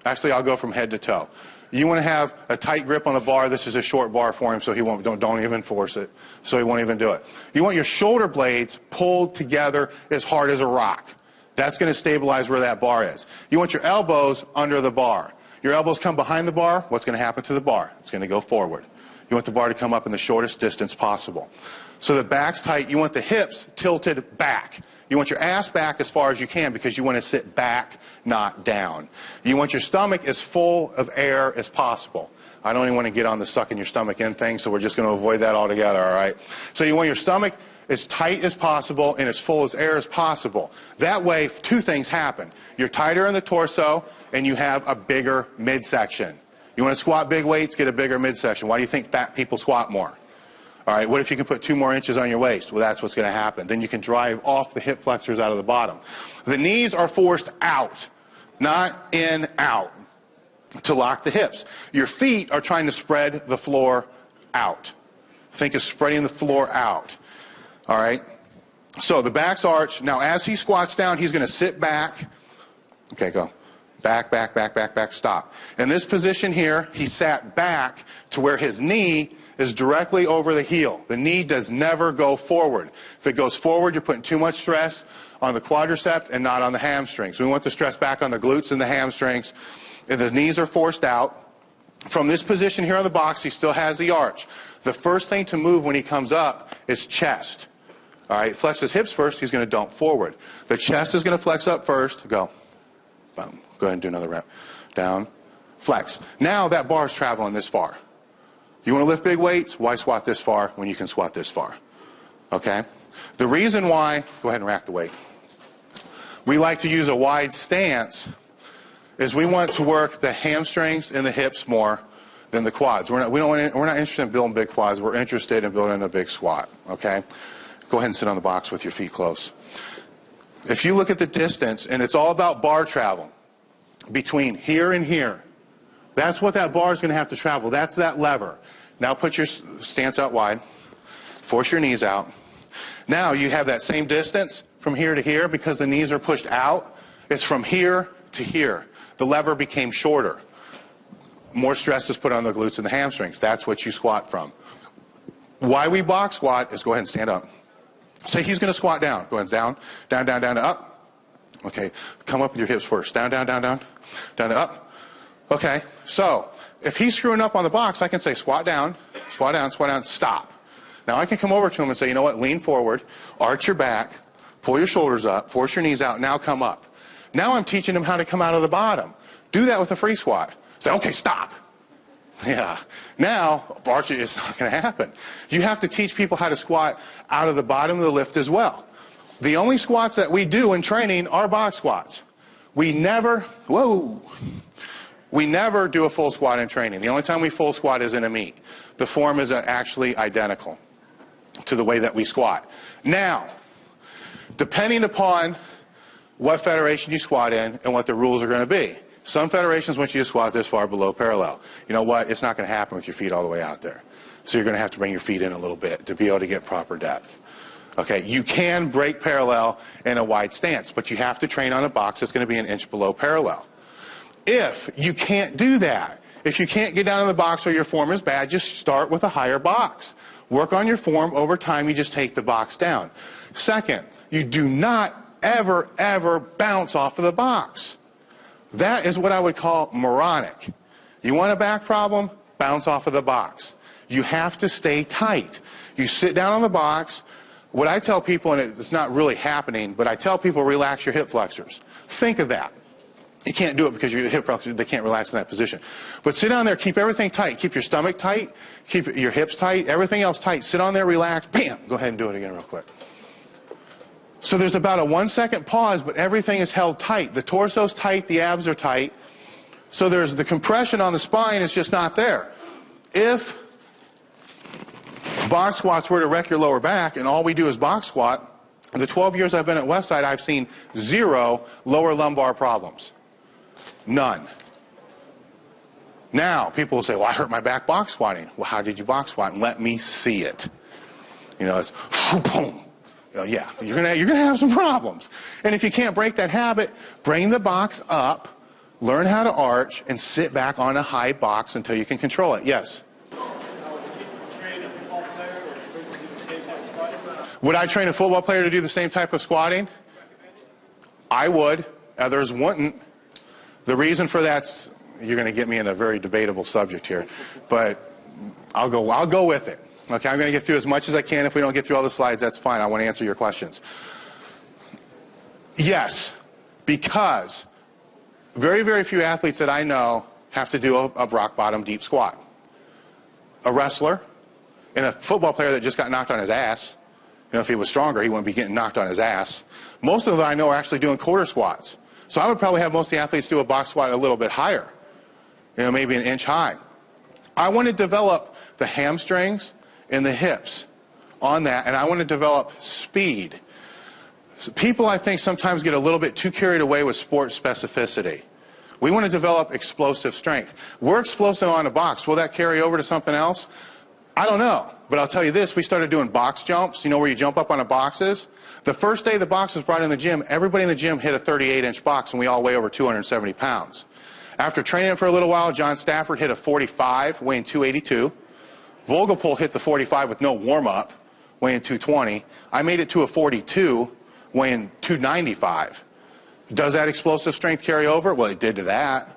Actually, I'll go from head to toe. You want to have a tight grip on the bar. This is a short bar for him, so he won't. Don't even force it. So he won't even do it. You want your shoulder blades pulled together as hard as a rock. That's going to stabilize where that bar is. You want your elbows under the bar. Your elbows come behind the bar. What's going to happen to the bar? It's going to go forward. You want the bar to come up in the shortest distance possible. So the back's tight. You want the hips tilted back. You want your ass back as far as you can because you want to sit back, not down. You want your stomach as full of air as possible. I don't even want to get on the sucking your stomach in thing, so we're just going to avoid that altogether, all right? So you want your stomach as tight as possible and as full as air as possible. That way, 2 things happen. You're tighter in the torso, and you have a bigger midsection. You want to squat big weights, get a bigger midsection. Why do you think fat people squat more? All right, what if you can put 2 more inches on your waist? Well, that's what's going to happen. Then you can drive off the hip flexors out of the bottom. The knees are forced out, not in, out, to lock the hips. Your feet are trying to spread the floor out. Think of spreading the floor out. All right? So the back's arched. Now, as he squats down, he's going to sit back. Okay, go. Back, back, back, back, back, stop. In this position here, he sat back to where his knee is directly over the heel. The knee does never go forward. If it goes forward, you're putting too much stress on the quadricep and not on the hamstrings. We want the stress back on the glutes and the hamstrings. And the knees are forced out. From this position here on the box, he still has the arch. The first thing to move when he comes up is chest. All right, flex his hips first, he's going to dump forward. The chest is going to flex up first, go. Boom. Go ahead and do another rep. Down, flex. Now that bar is traveling this far. You want to lift big weights? Why squat this far when you can squat this far? Okay? The reason why, go ahead and rack the weight. We like to use a wide stance is we want to work the hamstrings and the hips more than the quads. We're not interested in building big quads. We're interested in building a big squat. Okay? Go ahead and sit on the box with your feet close. If you look at the distance, and it's all about bar travel between here and here, that's what that bar is going to have to travel. That's that lever. Now put your stance out wide. Force your knees out. Now you have that same distance from here to here because the knees are pushed out. It's from here to here. The lever became shorter. More stress is put on the glutes and the hamstrings. That's what you squat from. Why we box squat is go ahead and stand up. Say he's going to squat down. Go ahead, down, down, down, down, to up. Okay, come up with your hips first. Down, down, down, down, down, to up. Okay, so if he's screwing up on the box, I can say squat down, squat down, squat down, stop. Now I can come over to him and say, you know what, lean forward, arch your back, pull your shoulders up, force your knees out, now come up. Now I'm teaching him how to come out of the bottom. Do that with a free squat. Say, okay, stop. Yeah. Now, arch it's not going to happen. You have to teach people how to squat out of the bottom of the lift as well. The only squats that we do in training are box squats. We never do a full squat in training. The only time we full squat is in a meet. The form is actually identical to the way that we squat. Now, depending upon what federation you squat in and what the rules are going to be. Some federations want you to squat this far below parallel. You know what? It's not going to happen with your feet all the way out there. So you're going to have to bring your feet in a little bit to be able to get proper depth. Okay, you can break parallel in a wide stance, but you have to train on a box that's going to be an inch below parallel. If you can't do that, if you can't get down in the box or your form is bad, just start with a higher box. Work on your form. Over time, you just take the box down. Second, you do not ever bounce off of the box. That is what I would call moronic. You want a back problem? Bounce off of the box. You have to stay tight. You sit down on the box. What I tell people, and it's not really happening, but I tell people relax your hip flexors. Think of that. You can't do it because your hip flexors, they can't relax in that position. But sit down there, keep everything tight. Keep your stomach tight, keep your hips tight, everything else tight. Sit on there, relax, bam. Go ahead and do it again real quick. So there's about a 1 second pause, but everything is held tight. The torso's tight, the abs are tight. So there's the compression on the spine is just not there. If box squats were to wreck your lower back and all we do is box squat, in the 12 years I've been at Westside, I've seen 0 lower lumbar problems. None. Now, people will say, well, I hurt my back box squatting. Well, how did you box squat? And let me see it. You know, it's boom. Yeah, you're gonna have some problems. And if you can't break that habit, bring the box up, learn how to arch, and sit back on a high box until you can control it. Yes? Would I train a football player to do the same type of squatting? I would. Others wouldn't. The reason for that's, you're going to get me in a very debatable subject here, but I'll go with it. Okay, I'm going to get through as much as I can. If we don't get through all the slides, that's fine. I want to answer your questions. Yes, because very few athletes that I know have to do a rock bottom deep squat. A wrestler and a football player that just got knocked on his ass, you know, if he was stronger, he wouldn't be getting knocked on his ass. Most of them I know are actually doing quarter squats. So I would probably have most of the athletes do a box squat a little bit higher, you know, maybe an inch high. I want to develop the hamstrings and the hips on that, and I want to develop speed. So people, I think, sometimes get a little bit too carried away with sport specificity. We want to develop explosive strength. We're explosive on a box. Will that carry over to something else? I don't know. But I'll tell you this, we started doing box jumps, you know, where you jump up on a boxes. The first day the box was brought in the gym, everybody in the gym hit a 38-inch box, and we all weigh over 270 pounds. After training for a little while, John Stafford hit a 45, weighing 282. Vogelpohl hit the 45 with no warm-up, weighing 220. I made it to a 42, weighing 295. Does that explosive strength carry over? Well, it did to that.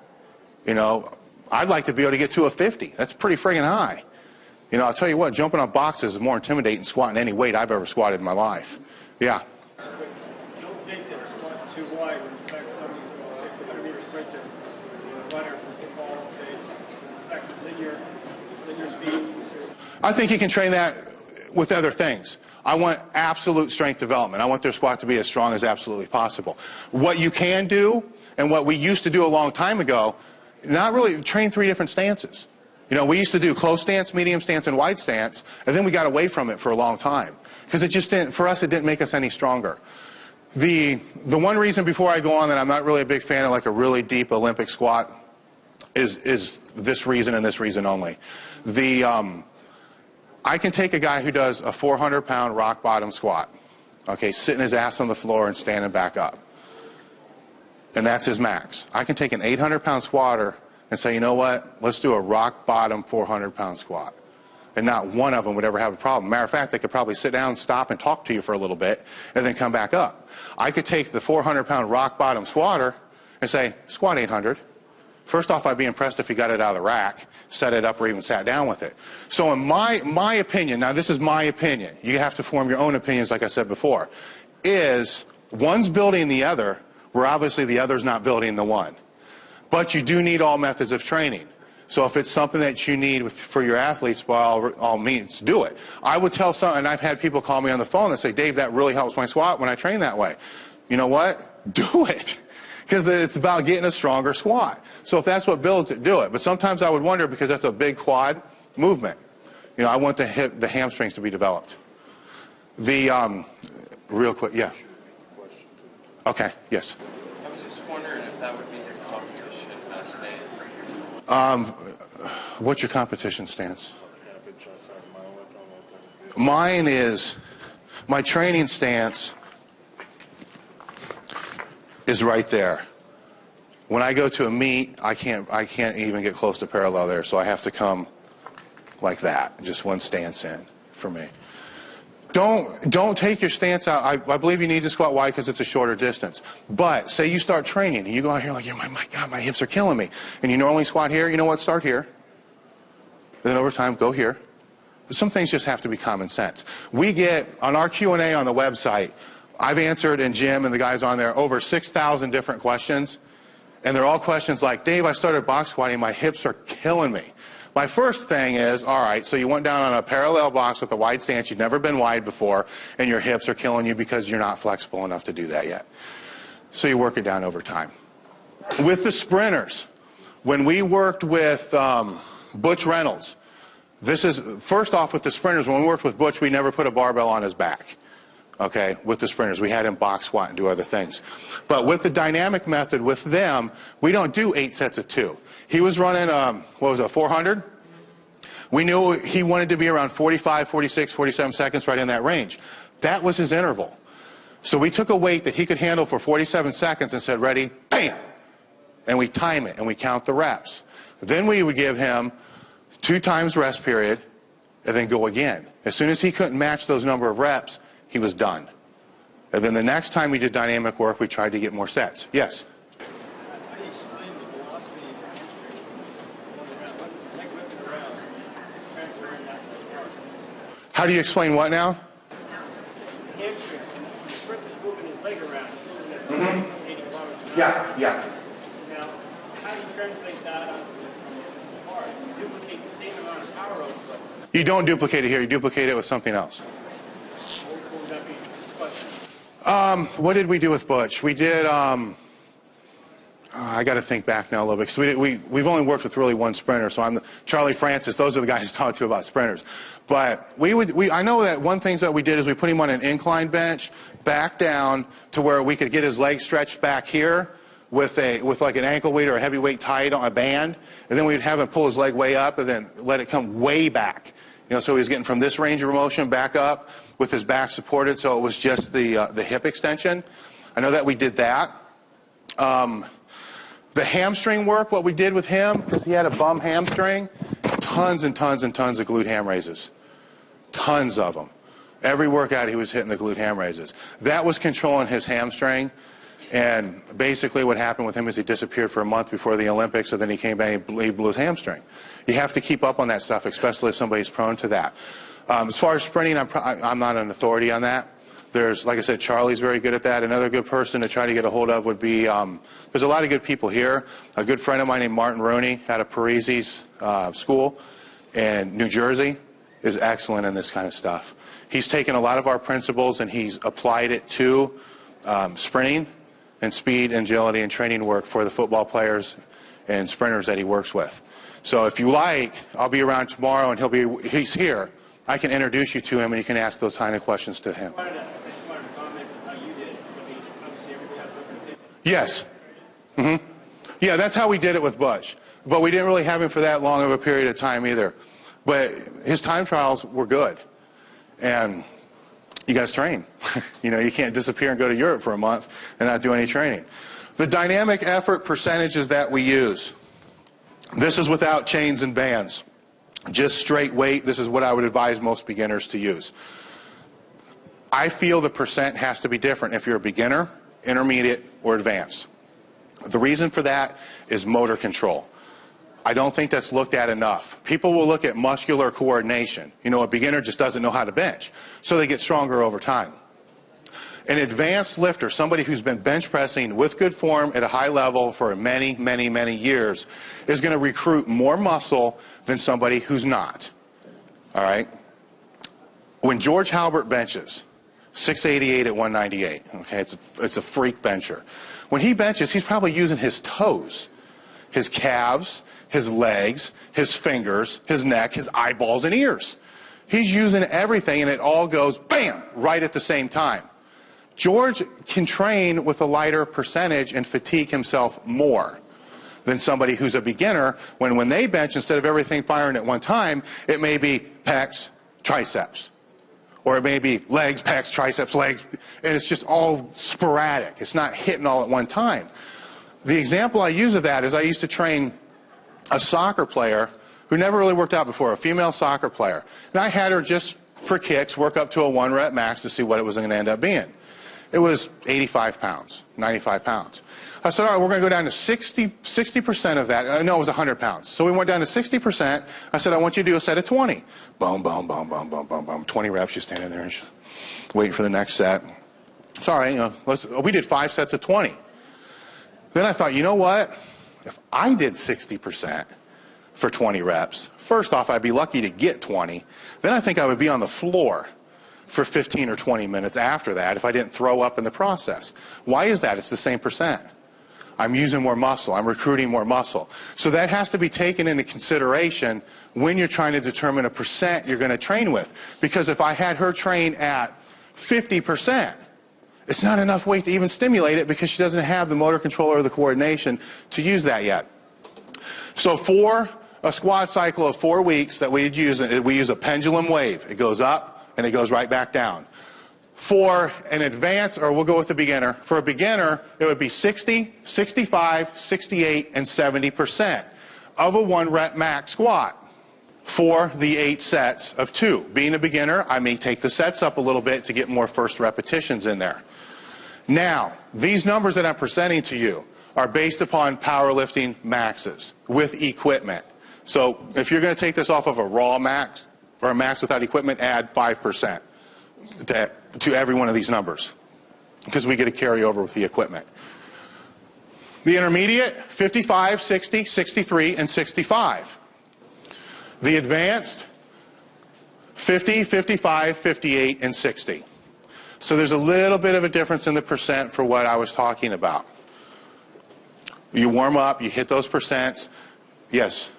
You know, I'd like to be able to get to a 50. That's pretty friggin' high. You know, I'll tell you what, jumping on boxes is more intimidating than squatting any weight I've ever squatted in my life. Yeah. Don't think that squat too wide. In fact, some of these, say, 100-meter sprinter, runner, football, say, in fact, linear speed. I think you can train that with other things. I want absolute strength development. I want their squat to be as strong as absolutely possible. What you can do, and what we used to do a long time ago, not really train 3 different stances. You know, we used to do close stance, medium stance, and wide stance, and then we got away from it for a long time. Because it just didn't, for us, it didn't make us any stronger. The one reason before I go on that I'm not really a big fan of like a really deep Olympic squat is this reason and this reason only. I can take a guy who does a 400-pound rock bottom squat, okay, sitting his ass on the floor and standing back up. And that's his max. I can take an 800-pound squatter and say, you know what, let's do a rock bottom 400-pound squat. And not one of them would ever have a problem. Matter of fact, they could probably sit down, stop, and talk to you for a little bit, and then come back up. I could take the 400-pound rock bottom squatter and say, squat 800. First off, I'd be impressed if he got it out of the rack, set it up, or even sat down with it. So in my opinion, now this is my opinion, you have to form your own opinions like I said before, is one's building the other, where obviously the other's not building the one. But you do need all methods of training. So if it's something that you need for your athletes, by all means, do it. I would tell some, and I've had people call me on the phone and say, Dave, that really helps my squat when I train that way. You know what? Do it. Because it's about getting a stronger squat. So if that's what builds it, do it. But sometimes I would wonder, because that's a big quad movement. You know, I want the hamstrings to be developed. Real quick, yeah. Okay, yes. I was just wondering if that would be his competition stance. What's your competition stance? Mine is, my training stance is right there. When I go to a meet, I can't even get close to parallel there, so I have to come like that, just one stance in for me. Don't take your stance out. I believe you need to squat wide because it's a shorter distance. But say you start training and you go out here like, my God, my hips are killing me. And you normally squat here, you know what, start here. Then over time, go here. But some things just have to be common sense. We get, on our Q&A on the website, I've answered, and Jim and the guys on there, over 6,000 different questions. And they're all questions like, Dave, I started box squatting, my hips are killing me. My first thing is, all right, so you went down on a parallel box with a wide stance, you've never been wide before, and your hips are killing you because you're not flexible enough to do that yet. So you work it down over time. With the sprinters, when we worked with Butch Reynolds, this is, first off with the sprinters, when we worked with Butch, we never put a barbell on his back. Okay, with the sprinters. We had him box squat and do other things. But with the dynamic method, with them, we don't do 8 sets of 2. He was running, what was it, 400? We knew he wanted to be around 45, 46, 47 seconds, right in that range. That was his interval. So we took a weight that he could handle for 47 seconds and said, ready, bam! And we time it, and we count the reps. Then we would give him 2 times rest period, and then go again. As soon as he couldn't match those number of reps, he was done. And then the next time we did dynamic work, we tried to get more sets. Yes? How do you explain the velocity of hamstring going around, leg whipping around, transferring that to the arm? How do you explain what now? The hamstring, the sprinter's moving his leg around, moving at 80 kilometers an hour. Yeah. Now, how do you translate that onto the bar? You duplicate the same amount of power output. You don't duplicate it here, you duplicate it with something else. What would that be? What did we do with Butch? We did, I got to think back now a little bit, because we've only worked with really one sprinter, so I'm Charlie Francis, those are the guys to talk to about sprinters. But I know that one thing that we did is we put him on an incline bench, back down to where we could get his legs stretched back here with like an ankle weight or a heavy weight tied on a band, and then we'd have him pull his leg way up and then let it come way back. You know, so he's getting from this range of motion back up with his back supported, so it was just the hip extension. I know that we did that. The hamstring work, what we did with him, because he had a bum hamstring, tons and tons and tons of glute ham raises. Tons of them. Every workout he was hitting the glute ham raises. That was controlling his hamstring. And basically what happened with him is he disappeared for a month before the Olympics, and then he came back and he blew his hamstring. You have to keep up on that stuff, especially if somebody's prone to that. As far as sprinting, I'm not an authority on that. There's, like I said, Charlie's very good at that. Another good person to try to get a hold of would be, there's a lot of good people here. A good friend of mine named Martin Rooney out of Parisi's school in New Jersey is excellent in this kind of stuff. He's taken a lot of our principles and he's applied it to sprinting and speed and agility and training work for the football players and sprinters that he works with. So if you like, I'll be around tomorrow and he's here. I can introduce you to him and you can ask those kind of questions to him. I just wanted to comment on how you did it. I mean, obviously everybody has different opinions. Yes. Yeah, that's how we did it with Butch. But we didn't really have him for that long of a period of time either. But his time trials were good. And you guys train. You know, you can't disappear and go to Europe for a month and not do any training. The dynamic effort percentages that we use. This is without chains and bands. Just straight weight. This is what I would advise most beginners to use. I feel the percent has to be different if you're a beginner, intermediate, or advanced. The reason for that is motor control. I don't think that's looked at enough. People will look at muscular coordination. You know, a beginner just doesn't know how to bench, so they get stronger over time. An advanced lifter, somebody who's been bench pressing with good form at a high level for many, many, many years, is going to recruit more muscle than somebody who's not. All right? When George Halbert benches, 688 at 198, okay, it's a freak bencher. When he benches, he's probably using his toes, his calves, his legs, his fingers, his neck, his eyeballs, and ears. He's using everything, and it all goes, bam, right at the same time. George can train with a lighter percentage and fatigue himself more than somebody who's a beginner when they bench, instead of everything firing at one time, it may be pecs, triceps. Or it may be legs, pecs, triceps, legs, and it's just all sporadic. It's not hitting all at one time. The example I use of that is I used to train a soccer player who never really worked out before, a female soccer player. And I had her just for kicks work up to a 1 rep max to see what it was going to end up being. It was 85 pounds, 95 pounds. I said, all right, we're going to go down to 60% of that. No, it was 100 pounds. So we went down to 60%. I said, I want you to do a set of 20. Boom, boom, boom, boom, boom, boom, boom. 20 reps, you standing there and waiting for the next set. It's all right, you know, we did 5 sets of 20. Then I thought, you know what? If I did 60% for 20 reps, first off, I'd be lucky to get 20. Then I think I would be on the floor for 15 or 20 minutes after that if I didn't throw up in the process. Why is that? It's the same percent. I'm using more muscle. I'm recruiting more muscle. So that has to be taken into consideration when you're trying to determine a percent you're going to train with. Because if I had her train at 50%, it's not enough weight to even stimulate it because she doesn't have the motor control or the coordination to use that yet. So for a squat cycle of 4 weeks that we use a pendulum wave. It goes up and it goes right back down. For an advanced, or we'll go with the beginner, for a beginner, it would be 60, 65, 68, and 70% of a 1 rep max squat for the 8 sets of 2. Being a beginner, I may take the sets up a little bit to get more first repetitions in there. Now, these numbers that I'm presenting to you are based upon powerlifting maxes with equipment. So if you're going to take this off of a raw max or a max without equipment, add 5% to every one of these numbers because we get a carryover with the equipment. The intermediate, 55, 60, 63, and 65. The advanced, 50, 55, 58, and 60. So there's a little bit of a difference in the percent for what I was talking about. You warm up, you hit those percents. Yes?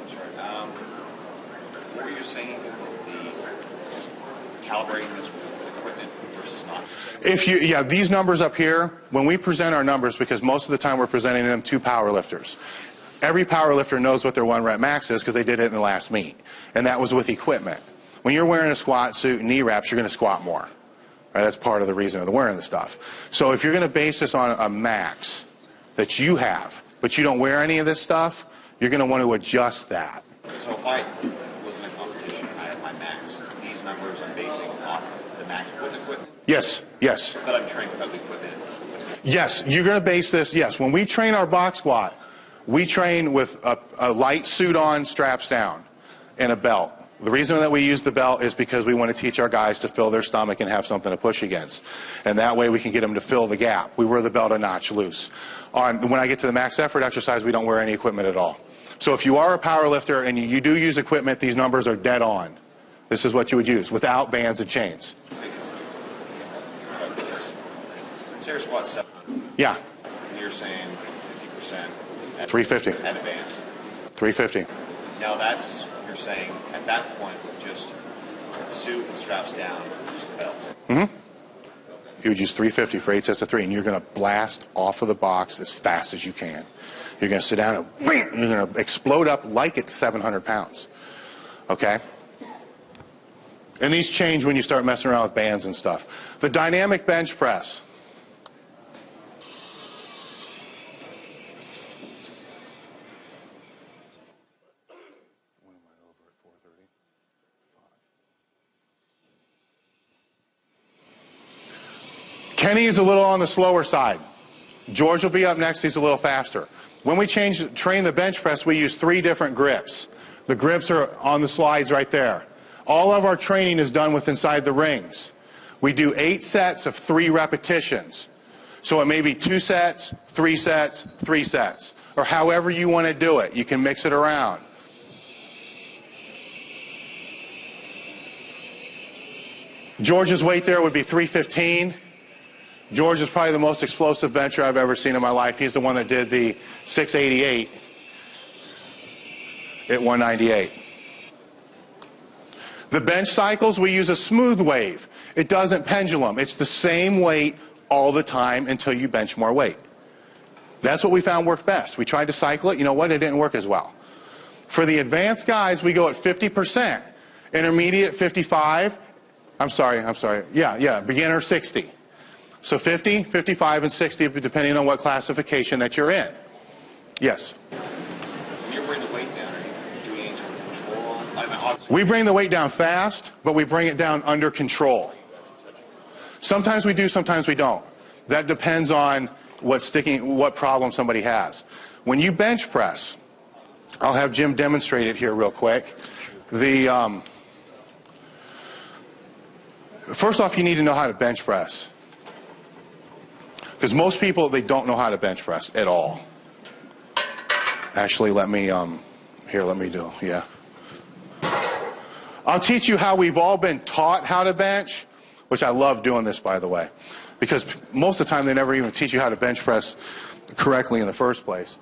Sure. What were you saying, the calibrating this with equipment versus not? Yeah, these numbers up here, when we present our numbers, because most of the time we're presenting them to power lifters. Every power lifter knows what their 1 rep max is because they did it in the last meet. And that was with equipment. When you're wearing a squat suit and knee wraps, you're going to squat more. Right? That's part of the reason of the wearing the stuff. So if you're going to base this on a max that you have, but you don't wear any of this stuff, you're going to want to adjust that. So if I was in a competition and I had my max, these numbers I'm basing off the max with equipment? Yes, yes. But I'm trained without the equipment. Yes, you're going to base this, yes. When we train our box squat, we train with a light suit on, straps down, and a belt. The reason that we use the belt is because we want to teach our guys to fill their stomach and have something to push against. And that way we can get them to fill the gap. We wear the belt a notch loose. When I get to the max effort exercise, we don't wear any equipment at all. So if you are a power lifter and you do use equipment, these numbers are dead on. This is what you would use without bands and chains. Say your squat 700. Yeah. And you're saying 50% at 350. At advance. 350. Now that's, you're saying at that point with just the suit and straps down, just the belt. Mm-hmm. You would use 350 for 8 sets of 3, and you're going to blast off of the box as fast as you can. You're going to sit down and bam, you're going to explode up like it's 700 pounds. Okay? And these change when you start messing around with bands and stuff. The dynamic bench press. Kenny is a little on the slower side. George will be up next. He's a little faster. When we train the bench press, we use 3 different grips. The grips are on the slides right there. All of our training is done with inside the rings. We do 8 sets of 3 repetitions. So it may be 2 sets, 3 sets, 3 sets, or however you want to do it. You can mix it around. George's weight there would be 315. George is probably the most explosive bencher I've ever seen in my life. He's the one that did the 688 at 198. The bench cycles, we use a smooth wave. It doesn't pendulum. It's the same weight all the time until you bench more weight. That's what we found worked best. We tried to cycle it. You know what? It didn't work as well. For the advanced guys, we go at 50%. Intermediate, 55. I'm sorry. Yeah, beginner, 60. So 50, 55, and 60, depending on what classification that you're in. Yes? When you're bringing the weight down, are you doing any sort of control on? We bring the weight down fast, but we bring it down under control. Sometimes we do, sometimes we don't. That depends on what problem somebody has. When you bench press, I'll have Jim demonstrate it here real quick. First off, you need to know how to bench press. Because most people, they don't know how to bench press at all. Actually, let me do, yeah. I'll teach you how we've all been taught how to bench, which I love doing this, by the way. Because most of the time, they never even teach you how to bench press correctly in the first place.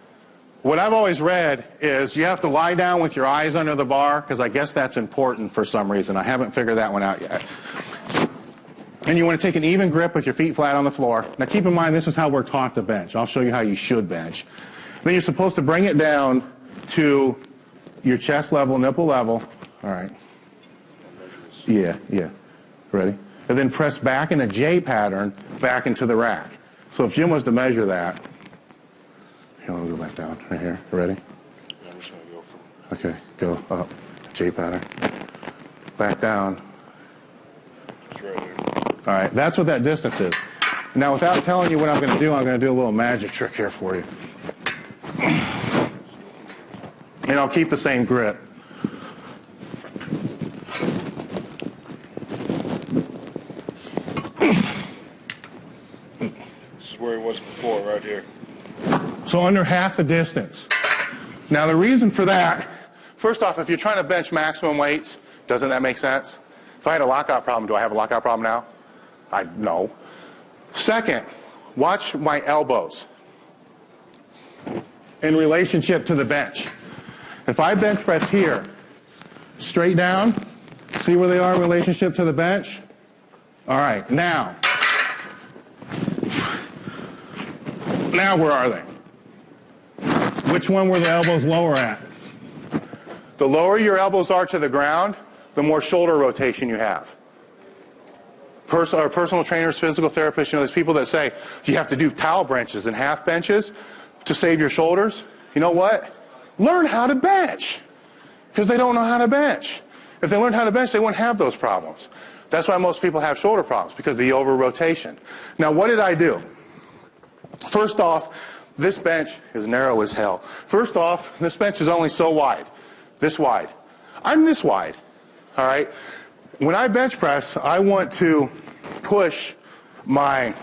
What I've always read is you have to lie down with your eyes under the bar, because I guess that's important for some reason. I haven't figured that one out yet. And you want to take an even grip with your feet flat on the floor. Now keep in mind, this is how we're taught to bench. I'll show you how you should bench. Then you're supposed to bring it down to your chest level, nipple level. All right. Yeah. Ready? And then press back in a J pattern back into the rack. So if Jim was to measure that, here, let me go back down right here. Ready? I'm just going to go from... Okay, go up. J pattern. Back down. All right, that's what that distance is. Now, without telling you what I'm going to do a little magic trick here for you. And I'll keep the same grip. This is where he was before, right here. So under half the distance. Now, the reason for that, first off, if you're trying to bench maximum weights, doesn't that make sense? If I had a lockout problem, do I have a lockout problem now? No. Second, watch my elbows in relationship to the bench. If I bench press here, straight down, see where they are in relationship to the bench? All right, now where are they? Which one were the elbows lower at? The lower your elbows are to the ground, the more shoulder rotation you have. Personal trainers, physical therapists, there's people that say you have to do towel benches and half benches to save your shoulders. You know what? Learn how to bench, because they don't know how to bench. If they learned how to bench, they wouldn't have those problems. That's why most people have shoulder problems, because of the over rotation. Now, what did I do? First off, this bench is narrow as hell. First off, this bench is only so wide, this wide. I'm this wide, all right? When I bench press, I want to push my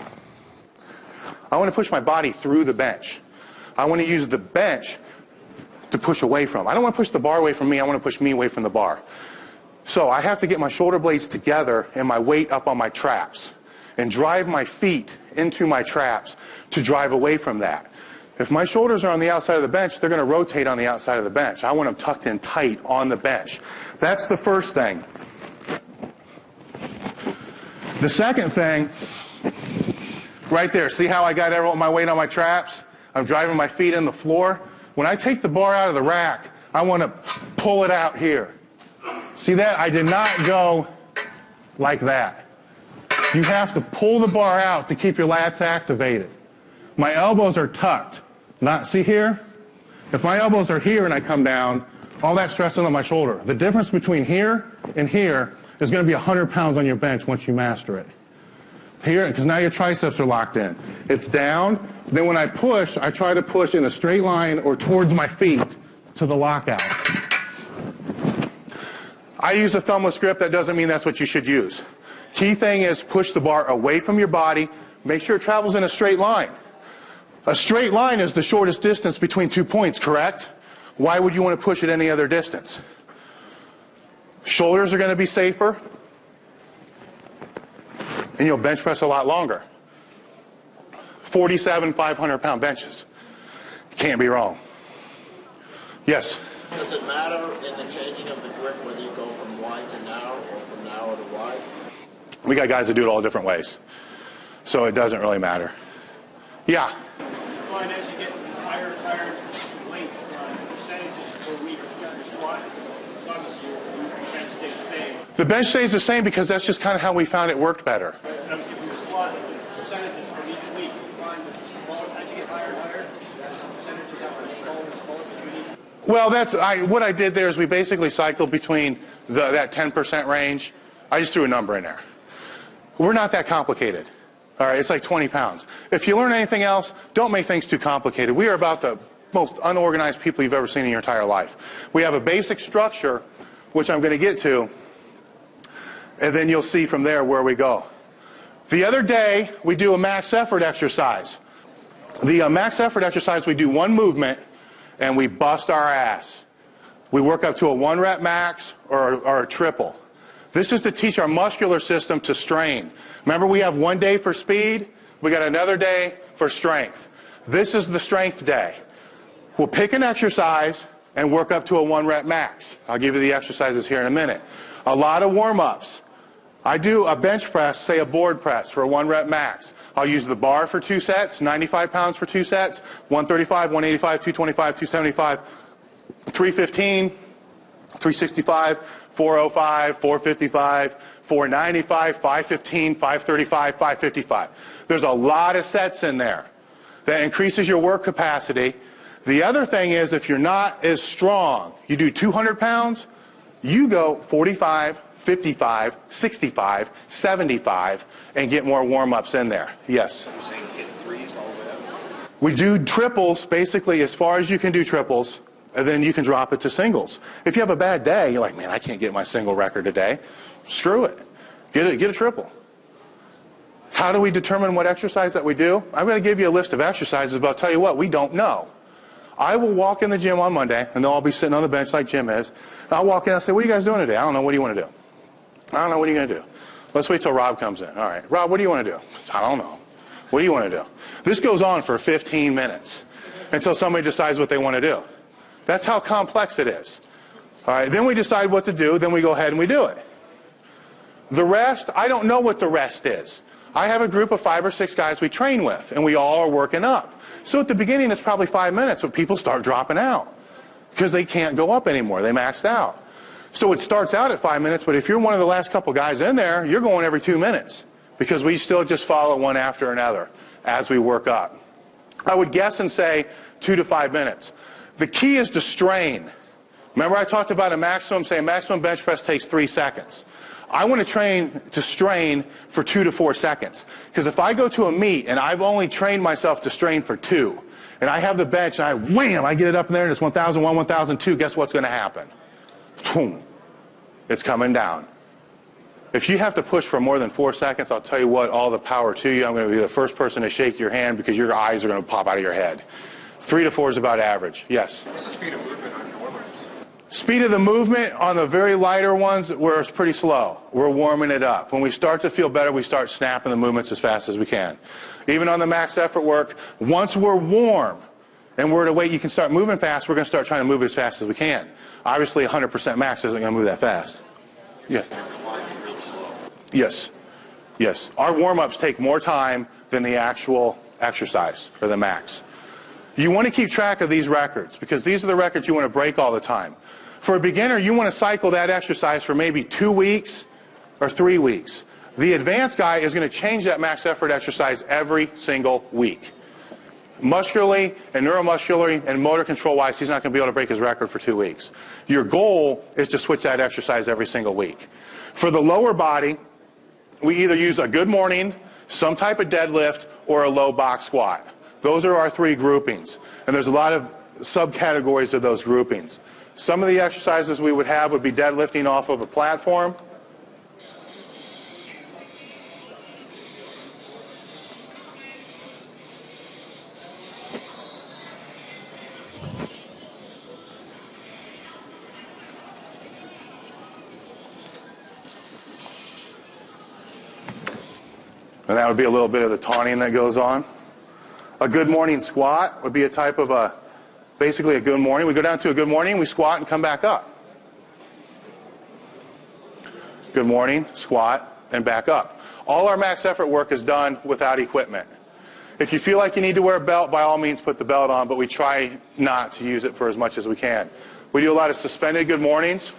body through the bench. I want to use the bench to push away from. I don't want to push the bar away from me, I want to push me away from the bar. So I have to get my shoulder blades together and my weight up on my traps and drive my feet into my traps to drive away from that. If my shoulders are on the outside of the bench, they're going to rotate on the outside of the bench. I want them tucked in tight on the bench. That's the first thing. The second thing, right there, see how I got my weight on my traps? I'm driving my feet in the floor. When I take the bar out of the rack, I want to pull it out here. See that? I did not go like that. You have to pull the bar out to keep your lats activated. My elbows are tucked. See here? If my elbows are here and I come down, all that stress is on my shoulder. The difference between here and here is going to be 100 pounds on your bench once you master it. Here, because now your triceps are locked in. It's down. Then when I push, I try to push in a straight line or towards my feet to the lockout. I use a thumbless grip. That doesn't mean that's what you should use. Key thing is push the bar away from your body. Make sure it travels in a straight line. A straight line is the shortest distance between 2 points, correct? Why would you want to push it any other distance? Shoulders are going to be safer, and you'll bench press a lot longer. 47 500-pound benches. Can't be wrong. Yes? Does it matter in the changing of the grip whether you go from wide to narrow or from narrow to wide? We got guys that do it all different ways, so it doesn't really matter. Yeah? Find as you get higher and higher length, percentages per week of your squat, obviously your bench stays the same. The bench stays the same because that's just kind of how we found it worked better. And obviously from your squat, percentages from each week, you find that as you get higher and higher, percentages are smaller and smaller between each. Well, what I did there is we basically cycled between that 10% range. I just threw a number in there. We're not that complicated. All right, it's like 20 pounds. If you learn anything else, don't make things too complicated. We are about the most unorganized people you've ever seen in your entire life. We have a basic structure, which I'm going to get to, and then you'll see from there where we go. The other day, we do a max effort exercise. The max effort exercise, we do one movement, and we bust our ass. We work up to a 1 rep max or a triple. This is to teach our muscular system to strain. Remember, we have 1 day for speed, we got another day for strength. This is the strength day. We'll pick an exercise and work up to a 1 rep max. I'll give you the exercises here in a minute. A lot of warm-ups. I do a bench press, say a board press for a 1 rep max. I'll use the bar for 2 sets, 95 pounds for 2 sets, 135, 185, 225, 275, 315, 365, 405, 455, 495, 515, 535, 555. There's a lot of sets in there. That increases your work capacity. The other thing is, if you're not as strong, you do 200 pounds, you go 45, 55, 65, 75, and get more warm-ups in there. Yes? You're saying hit threes all the way up? We do triples, basically as far as you can do triples, and then you can drop it to singles. If you have a bad day, you're like, man, I can't get my single record today. Screw it. Get a triple. How do we determine what exercise that we do? I'm going to give you a list of exercises, but I'll tell you what, we don't know. I will walk in the gym on Monday, and they'll all be sitting on the bench like Jim is. I'll walk in and I'll say, what are you guys doing today? I don't know. What do you want to do? I don't know. What are you going to do? Let's wait till Rob comes in. All right. Rob, what do you want to do? I don't know. What do you want to do? This goes on for 15 minutes until somebody decides what they want to do. That's how complex it is. All right. Then we decide what to do. Then we go ahead and we do it. The rest, I don't know what the rest is. I have a group of 5 or 6 guys we train with, and we all are working up. So at the beginning, it's probably 5 minutes, but people start dropping out because they can't go up anymore. They maxed out. So it starts out at 5 minutes, but if you're one of the last couple guys in there, you're going every 2 minutes because we still just follow one after another as we work up. I would guess and say 2 to 5 minutes. The key is to strain. Remember I talked about a maximum, say a maximum bench press takes 3 seconds. I want to train to strain for 2 to 4 seconds. Because if I go to a meet and I've only trained myself to strain for 2, and I have the bench and I get it up in there and it's 1,001, 1,002, guess what's going to happen? Boom. It's coming down. If you have to push for more than 4 seconds, I'll tell you what, all the power to you. I'm going to be the first person to shake your hand because your eyes are going to pop out of your head. 3 to 4 is about average. Yes? What's the speed of movement on your warm-ups? Speed of the movement on the very lighter ones, where it's pretty slow. We're warming it up. When we start to feel better, we start snapping the movements as fast as we can. Even on the max effort work, once we're warm and we're at a weight you can start moving fast, we're going to start trying to move as fast as we can. Obviously, 100% max isn't going to move that fast. Yeah. Yes. Yes. Our warm-ups take more time than the actual exercise, or the max. You want to keep track of these records, because these are the records you want to break all the time. For a beginner, you want to cycle that exercise for maybe 2 weeks or 3 weeks. The advanced guy is going to change that max effort exercise every single week. Muscularly and neuromuscularly and motor control-wise, he's not going to be able to break his record for 2 weeks. Your goal is to switch that exercise every single week. For the lower body, we either use a good morning, some type of deadlift, or a low box squat. Those are our 3 groupings. And there's a lot of subcategories of those groupings. Some of the exercises we would have would be deadlifting off of a platform. And that would be a little bit of the taunting that goes on. A good morning squat would be a type of basically a good morning. We go down to a good morning, we squat and come back up. Good morning, squat, and back up. All our max effort work is done without equipment. If you feel like you need to wear a belt, by all means put the belt on, but we try not to use it for as much as we can. We do a lot of suspended good mornings.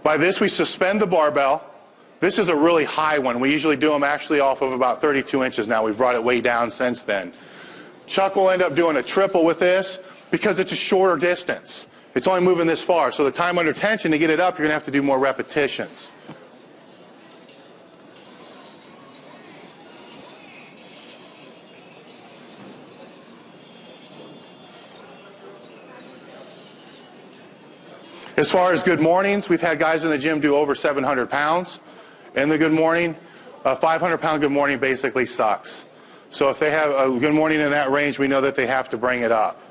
By this, we suspend the barbell. This is a really high one. We usually do them actually off of about 32 inches now. We've brought it way down since then. Chuck will end up doing a triple with this because it's a shorter distance. It's only moving this far. So the time under tension to get it up, you're going to have to do more repetitions. As far as good mornings, we've had guys in the gym do over 700 pounds in the good morning. A 500-pound good morning basically sucks. So if they have a good morning in that range, we know that they have to bring it up.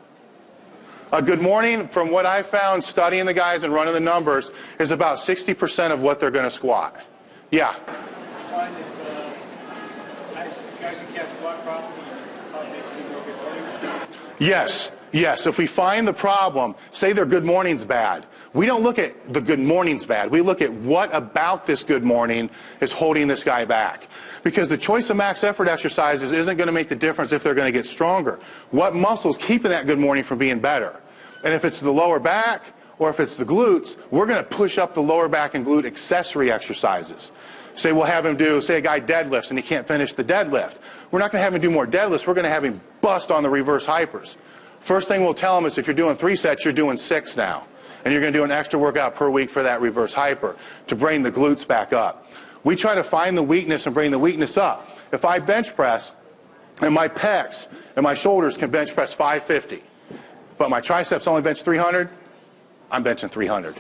A good morning, from what I found studying the guys and running the numbers, is about 60% of what they're going to squat. Yeah? Find that guys who can't squat properly, they can do more good mornings. Yes. Yes. If we find the problem, say their good morning's bad, we don't look at the good morning's bad. We look at what about this good morning is holding this guy back. Because the choice of max effort exercises isn't going to make the difference if they're going to get stronger. What muscle's keeping that good morning from being better? And if it's the lower back or if it's the glutes, we're going to push up the lower back and glute accessory exercises. Say we'll have him do, say a guy deadlifts and he can't finish the deadlift. We're not going to have him do more deadlifts. We're going to have him bust on the reverse hypers. First thing we'll tell him is if you're doing 3 sets, you're doing 6 now. And you're going to do an extra workout per week for that reverse hyper to bring the glutes back up. We try to find the weakness and bring the weakness up. If I bench press and my pecs and my shoulders can bench press 550, but my triceps only bench 300, I'm benching 300.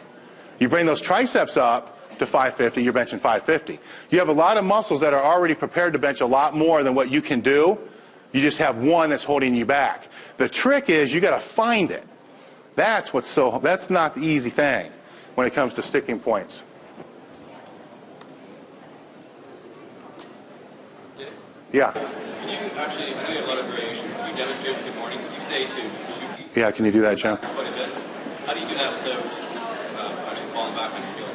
You bring those triceps up to 550, you're benching 550. You have a lot of muscles that are already prepared to bench a lot more than what you can do. You just have one that's holding you back. The trick is you got to find it. That's not the easy thing when it comes to sticking points. Yeah. Can you actually, I know you have a lot of variations, can you demonstrate good morning? Because you say to shoot Yeah, can you do that, John? quite a bit. How do you do that without actually falling back on your heels?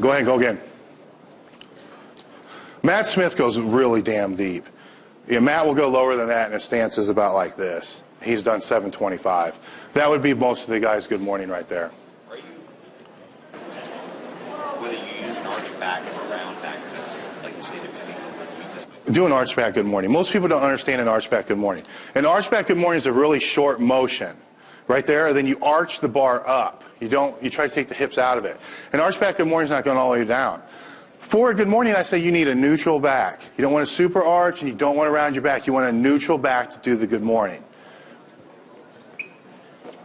Go ahead and go again. Matt Smith goes really damn deep. Yeah, Matt will go lower than that, and his stance is about like this. He's done 725. That would be most of the guys' good morning right there. Are you, whether you use an arch back or a round back, that's like you say, Do an arch back good morning. Most people don't understand an arch back good morning. An arch back good morning is a really short motion. Right there, and then you arch the bar up. You try to take the hips out of it. An arch back good morning is not going all the way down. For a good morning, I say you need a neutral back. You don't want a super arch, and you don't want to round your back. You want a neutral back to do the good morning.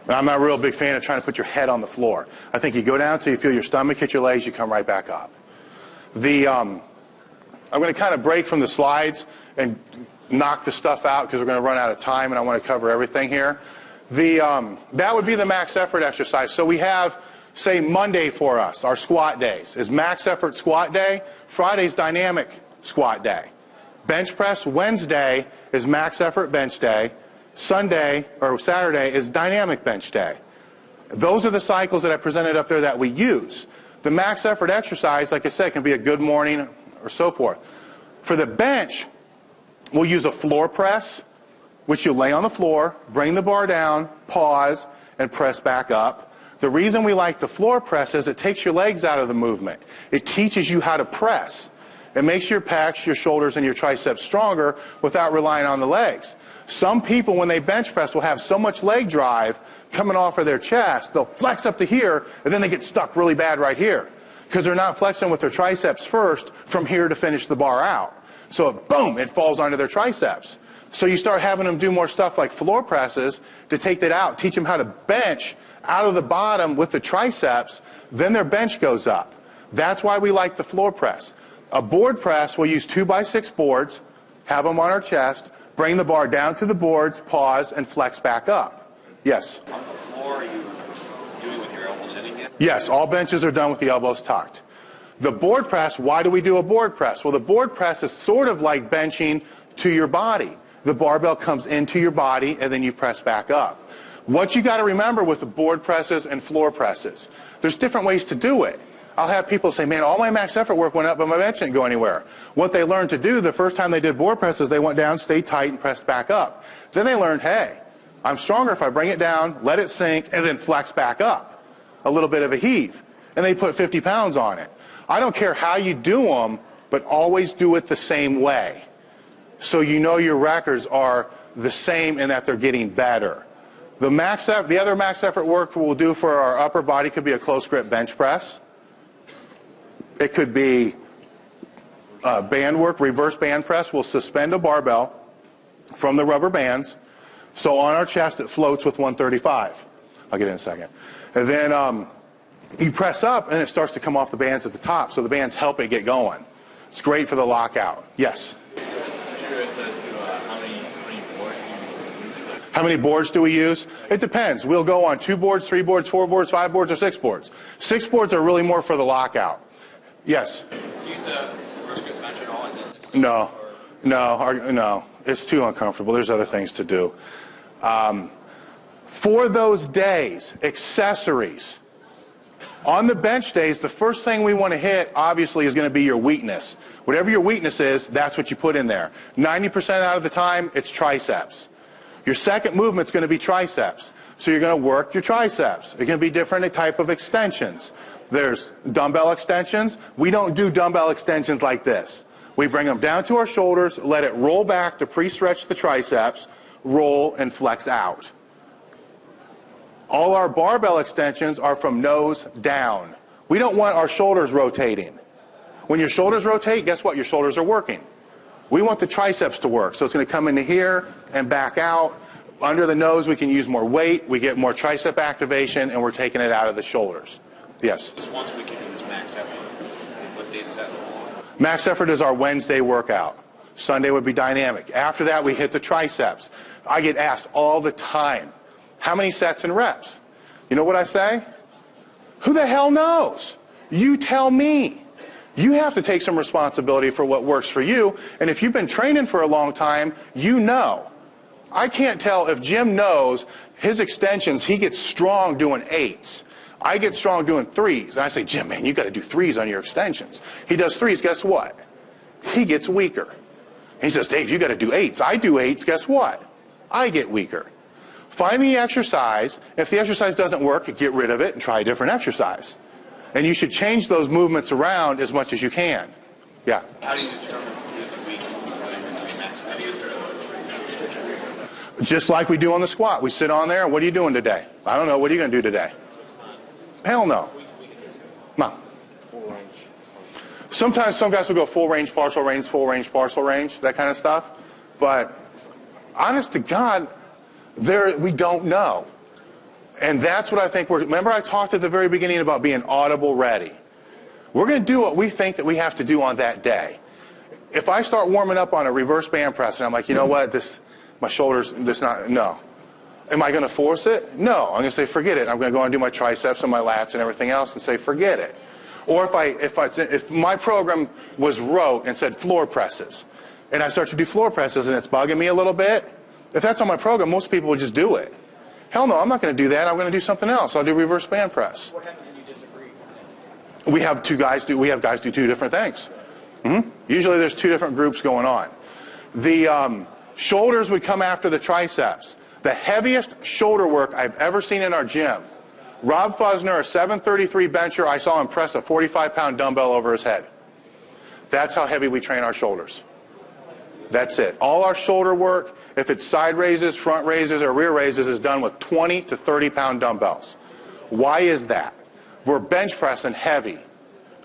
I'm not a real big fan of trying to put your head on the floor. I think you go down till you feel your stomach hit your legs, you come right back up. I'm going to kind of break from the slides and knock the stuff out because we're going to run out of time, and I want to cover everything here. That would be the max effort exercise. So we have, say, Monday for us, our squat days. Is max effort squat day. Friday's dynamic squat day. Bench press Wednesday is max effort bench day. Sunday or Saturday is dynamic bench day. Those are the cycles that I presented up there that we use. The max effort exercise, like I said, can be a good morning or so forth. For the bench, we'll use a floor press, which you lay on the floor, bring the bar down, pause, and press back up. The reason we like the floor press is it takes your legs out of the movement. It teaches you how to press. It makes your pecs, your shoulders, and your triceps stronger without relying on the legs. Some people, when they bench press, will have so much leg drive coming off of their chest, they'll flex up to here, and then they get stuck really bad right here because they're not flexing with their triceps first from here to finish the bar out. So, boom, it falls onto their triceps. So you start having them do more stuff like floor presses to take that out, teach them how to bench out of the bottom with the triceps, then their bench goes up. That's why we like the floor press. A board press, we'll use 2x6 boards, have them on our chest, bring the bar down to the boards, pause, and flex back up. Yes? on the floor, are you doing it with your elbows in again? Yes, all benches are done with the elbows tucked. The board press, why do we do a board press? Well, the board press is sort of like benching to your body. The barbell comes into your body, and then you press back up. What you got to remember with the board presses and floor presses, there's different ways to do it. I'll have people say, man, all my max effort work went up, but my bench didn't go anywhere. What they learned to do the first time they did board presses, they went down, stayed tight, and pressed back up. Then they learned, hey, I'm stronger if I bring it down, let it sink, and then flex back up. A little bit of a heave. And they put 50 pounds on it. I don't care how you do them, but always do it the same way. So you know your records are the same in that they're getting better. The other max effort work we'll do for our upper body could be a close grip bench press. It could be band work, reverse band press. We'll suspend a barbell from the rubber bands. So on our chest it floats with 135. I'll get in a second. And then you press up and it starts to come off the bands at the top. So the bands help it get going. It's great for the lockout. Yes? How many boards do we use? It depends. We'll go on 2 boards, 3 boards, 4 boards, 5 boards, or 6 boards. 6 boards are really more for the lockout. Yes? Do you use a reverse grip bench at all? Is it No. It's too uncomfortable. There's other things to do. For those days, accessories. On the bench days, the first thing we want to hit, obviously, is going to be your weakness. Whatever your weakness is, that's what you put in there. 90% out of the time, it's triceps. Your second movement's going to be triceps. So you're going to work your triceps. It's going to be different type of extensions. There's dumbbell extensions. We don't do dumbbell extensions like this. We bring them down to our shoulders, let it roll back to pre-stretch the triceps, roll and flex out. All our barbell extensions are from nose down. We don't want our shoulders rotating. When your shoulders rotate, guess what? Your shoulders are working. We want the triceps to work. So it's going to come into here and back out. Under the nose, we can use more weight. We get more tricep activation, and we're taking it out of the shoulders. Yes? Just once we can do this max effort. What date is that? Max effort is our Wednesday workout. Sunday would be dynamic. After that, we hit the triceps. I get asked all the time, how many sets and reps? You know what I say? Who the hell knows? You tell me. You have to take some responsibility for what works for you. And if you've been training for a long time, you know. I can't tell if Jim knows his extensions, he gets strong doing 8s. I get strong doing 3s. And I say, Jim, man, you got to do 3s on your extensions. He does 3s. Guess what? He gets weaker. He says, Dave, you got to do 8s. I do 8s. Guess what? I get weaker. Find me exercise. If the exercise doesn't work, get rid of it and try a different exercise. And you should change those movements around as much as you can. Yeah? How do you determine each week whether you're going to be max? How do you determine? Just like we do on the squat. We sit on there, and what are you doing today? I don't know. What are you going to do today? Hell no. No. Sometimes some guys will go full range, partial range, that kind of stuff. But honest to God, we don't know. And that's what I think remember I talked at the very beginning about being audible ready. We're going to do what we think that we have to do on that day. If I start warming up on a reverse band press and I'm like, you know what, my shoulders, no. Am I going to force it? No. I'm going to say, forget it. I'm going to go and do my triceps and my lats and everything else and say, forget it. Or if my program was rote and said floor presses, and I start to do floor presses and it's bugging me a little bit, if that's on my program, most people would just do it. Hell no, I'm not going to do that. I'm going to do something else. I'll do reverse band press. What happens when you disagree? We have guys do two different things. Usually there's two different groups going on. The shoulders would come after the triceps. The heaviest shoulder work I've ever seen in our gym, Rob Fusner, a 733 bencher, I saw him press a 45-pound dumbbell over his head. That's how heavy we train our shoulders. That's it. All our shoulder work, if it's side raises, front raises, or rear raises, is done with 20 to 30-pound dumbbells. Why is that? We're bench pressing heavy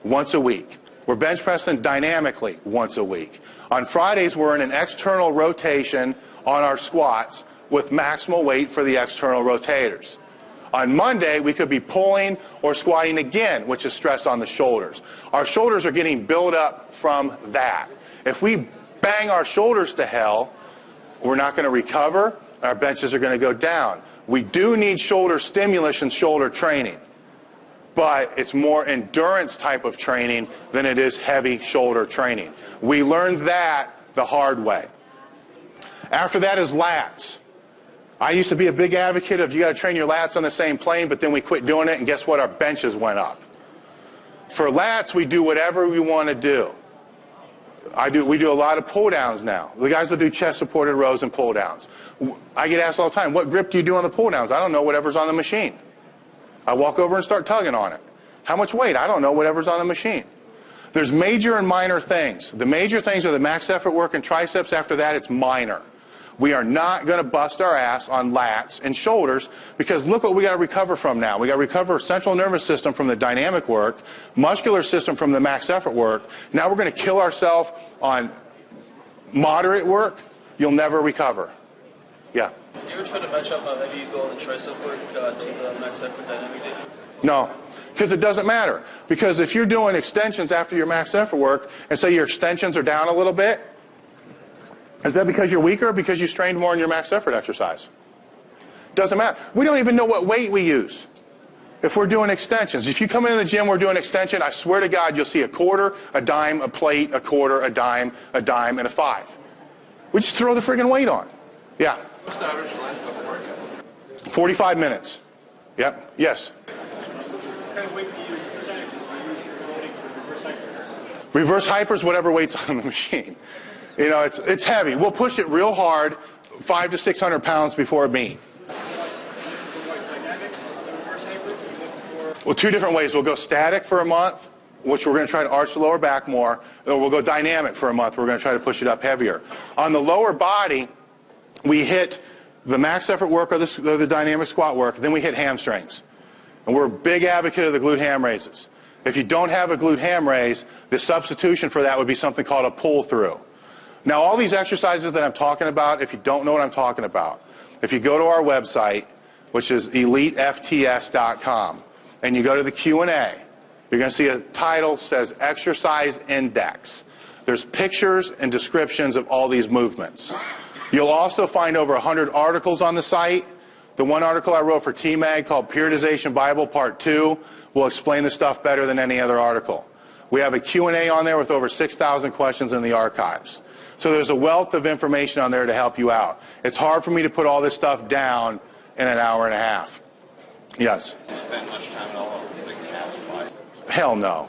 once a week. We're bench pressing dynamically once a week. On Fridays, we're in an external rotation on our squats with maximal weight for the external rotators. On Monday, we could be pulling or squatting again, which is stress on the shoulders. Our shoulders are getting built up from that. If we bang our shoulders to hell, we're not going to recover. Our benches are going to go down. We do need shoulder stimulus and shoulder training, but it's more endurance type of training than it is heavy shoulder training. We learned that the hard way. After that is lats. I used to be a big advocate of you got to train your lats on the same plane, but then we quit doing it, and guess what? Our benches went up. For lats, we do whatever we want to do. We do a lot of pull downs now. The guys that do chest supported rows and pull downs. I get asked all the time, what grip do you do on the pull downs? I don't know, whatever's on the machine. I walk over and start tugging on it. How much weight? I don't know, whatever's on the machine. There's major and minor things. The major things are the max effort work and triceps. After that, it's minor. We are not going to bust our ass on lats and shoulders, because look what we got to recover from now. We got to recover central nervous system from the dynamic work, muscular system from the max effort work. Now we're going to kill ourselves on moderate work. You'll never recover. Yeah. Do you ever try to match up how heavy you go on the tricep work to the max effort dynamic day? No, because it doesn't matter. Because if you're doing extensions after your max effort work, and say your extensions are down a little bit, is that because you're weaker or because you strained more in your max effort exercise? Doesn't matter. We don't even know what weight we use if we're doing extensions. If you come into the gym, we're doing extension, I swear to God, you'll see a quarter, a dime, a plate, a quarter, a dime, and a 5. We just throw the friggin' weight on. Yeah. What's the average length of a workout? 45 minutes. Yep. Yes. What kind of weight do you use percentages? Do you use your loading for reverse hyper? Reverse hypers, whatever weight's on the machine. You know, it's heavy. We'll push it real hard, 500 to 600 pounds before a meet. Well, two different ways. We'll go static for a month, which we're going to try to arch the lower back more, or we'll go dynamic for a month. We're going to try to push it up heavier. On the lower body, we hit the max effort work or the dynamic squat work, then we hit hamstrings. And we're a big advocate of the glute ham raises. If you don't have a glute ham raise, the substitution for that would be something called a pull through. Now, all these exercises that I'm talking about, if you don't know what I'm talking about, if you go to our website, which is 𝙒𝙬𝙤𝙬𝙚.com, and you go to the Q&A, you're going to see a title that says Exercise Index. There's pictures and descriptions of all these movements. You'll also find over 100 articles on the site. The one article I wrote for TMAG called Periodization Bible Part 2 will explain the stuff better than any other article. We have a Q&A on there with over 6,000 questions in the archives. So there's a wealth of information on there to help you out. It's hard for me to put all this stuff down in an hour and a half. Yes? Do you spend much time at all on using calves and biceps? Hell no.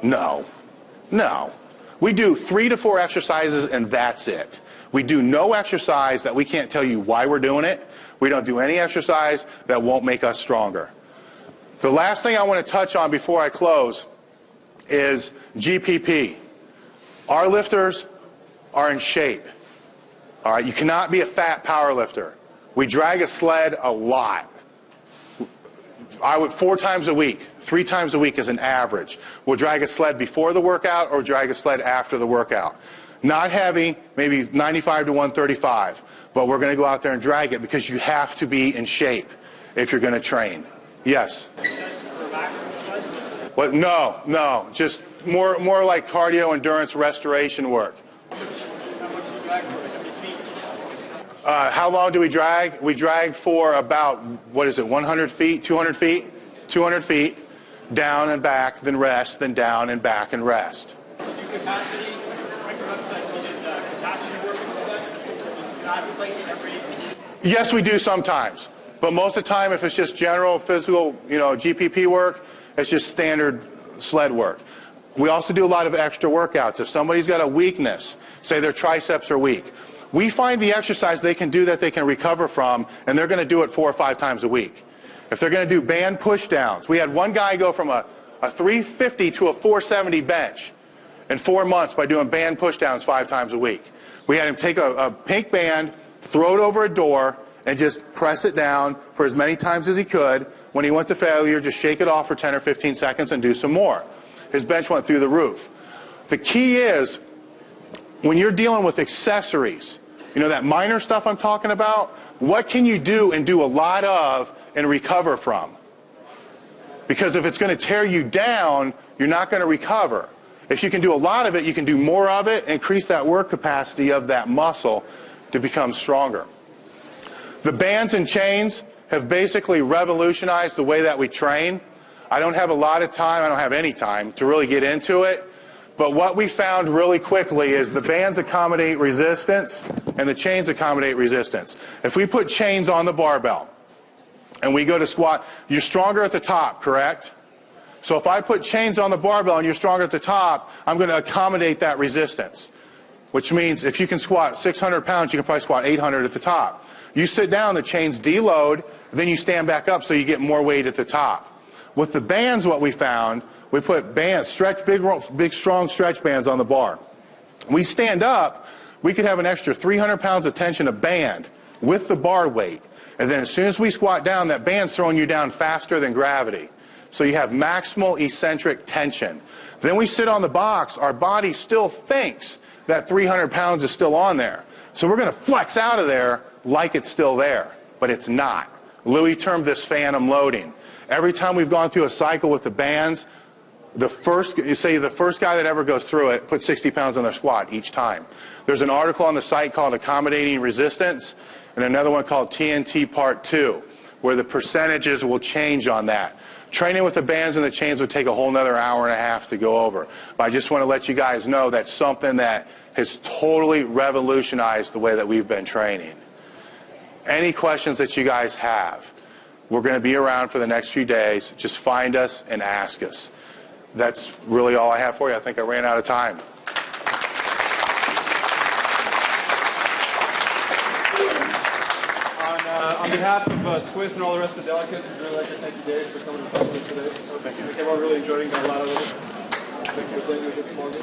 No. No. We do 3 to 4 exercises and that's it. We do no exercise that we can't tell you why we're doing it. We don't do any exercise that won't make us stronger. The last thing I want to touch on before I close is GPP. Our lifters are in shape. All right, you cannot be a fat power lifter. We drag a sled a lot. I would 4 times a week, 3 times a week as an average. We'll drag a sled before the workout or drag a sled after the workout. Not heavy, maybe 95 to 135, but we're going to go out there and drag it because you have to be in shape if you're going to train. Yes? What? No, just more like cardio, endurance, restoration work. How long do we drag? We drag for about, 100 feet, 200 feet? 200 feet, down and back, then rest, then down and back and rest. Yes, we do sometimes. But most of the time, if it's just general physical, GPP work, it's just standard sled work. We also do a lot of extra workouts. If somebody's got a weakness, say their triceps are weak, we find the exercise they can do that they can recover from, and they're going to do it 4 or 5 times a week. If they're going to do band pushdowns, we had one guy go from a 350 to a 470 bench in 4 months by doing band pushdowns 5 times a week. We had him take a pink band, throw it over a door, and just press it down for as many times as he could. When he went to failure, just shake it off for 10 or 15 seconds and do some more. His bench went through the roof. The key is, when you're dealing with accessories, that minor stuff I'm talking about, what can you do and do a lot of and recover from? Because if it's going to tear you down, you're not going to recover. If you can do a lot of it, you can do more of it, increase that work capacity of that muscle to become stronger. The bands and chains have basically revolutionized the way that we train. I don't have a lot of time, I don't have any time to really get into it. But what we found really quickly is the bands accommodate resistance and the chains accommodate resistance. If we put chains on the barbell and we go to squat, you're stronger at the top, correct? So if I put chains on the barbell and you're stronger at the top, I'm going to accommodate that resistance. Which means if you can squat 600 pounds, you can probably squat 800 at the top. You sit down, the chains deload, then you stand back up so you get more weight at the top. With the bands, what we found, we put bands, big strong stretch bands on the bar. We stand up, we could have an extra 300 pounds of tension of band with the bar weight. And then as soon as we squat down, that band's throwing you down faster than gravity. So you have maximal eccentric tension. Then we sit on the box, our body still thinks that 300 pounds is still on there. So we're going to flex out of there like it's still there, but it's not. Louis termed this phantom loading. Every time we've gone through a cycle with the bands, the first guy that ever goes through it puts 60 pounds on their squat each time. There's an article on the site called Accommodating Resistance and another one called TNT Part 2, where the percentages will change on that. Training with the bands and the chains would take a whole nother hour and a half to go over. But I just want to let you guys know that's something that has totally revolutionized the way that we've been training. Any questions that you guys have, we're going to be around for the next few days. Just find us and ask us. That's really all I have for you. I think I ran out of time. On behalf of Swiss and all the rest of the delegates, we'd really like to thank you, Dave, for coming to talk to us today. So thank you. I think everyone really enjoyed it, got a lot of it. Thank you for being here this morning.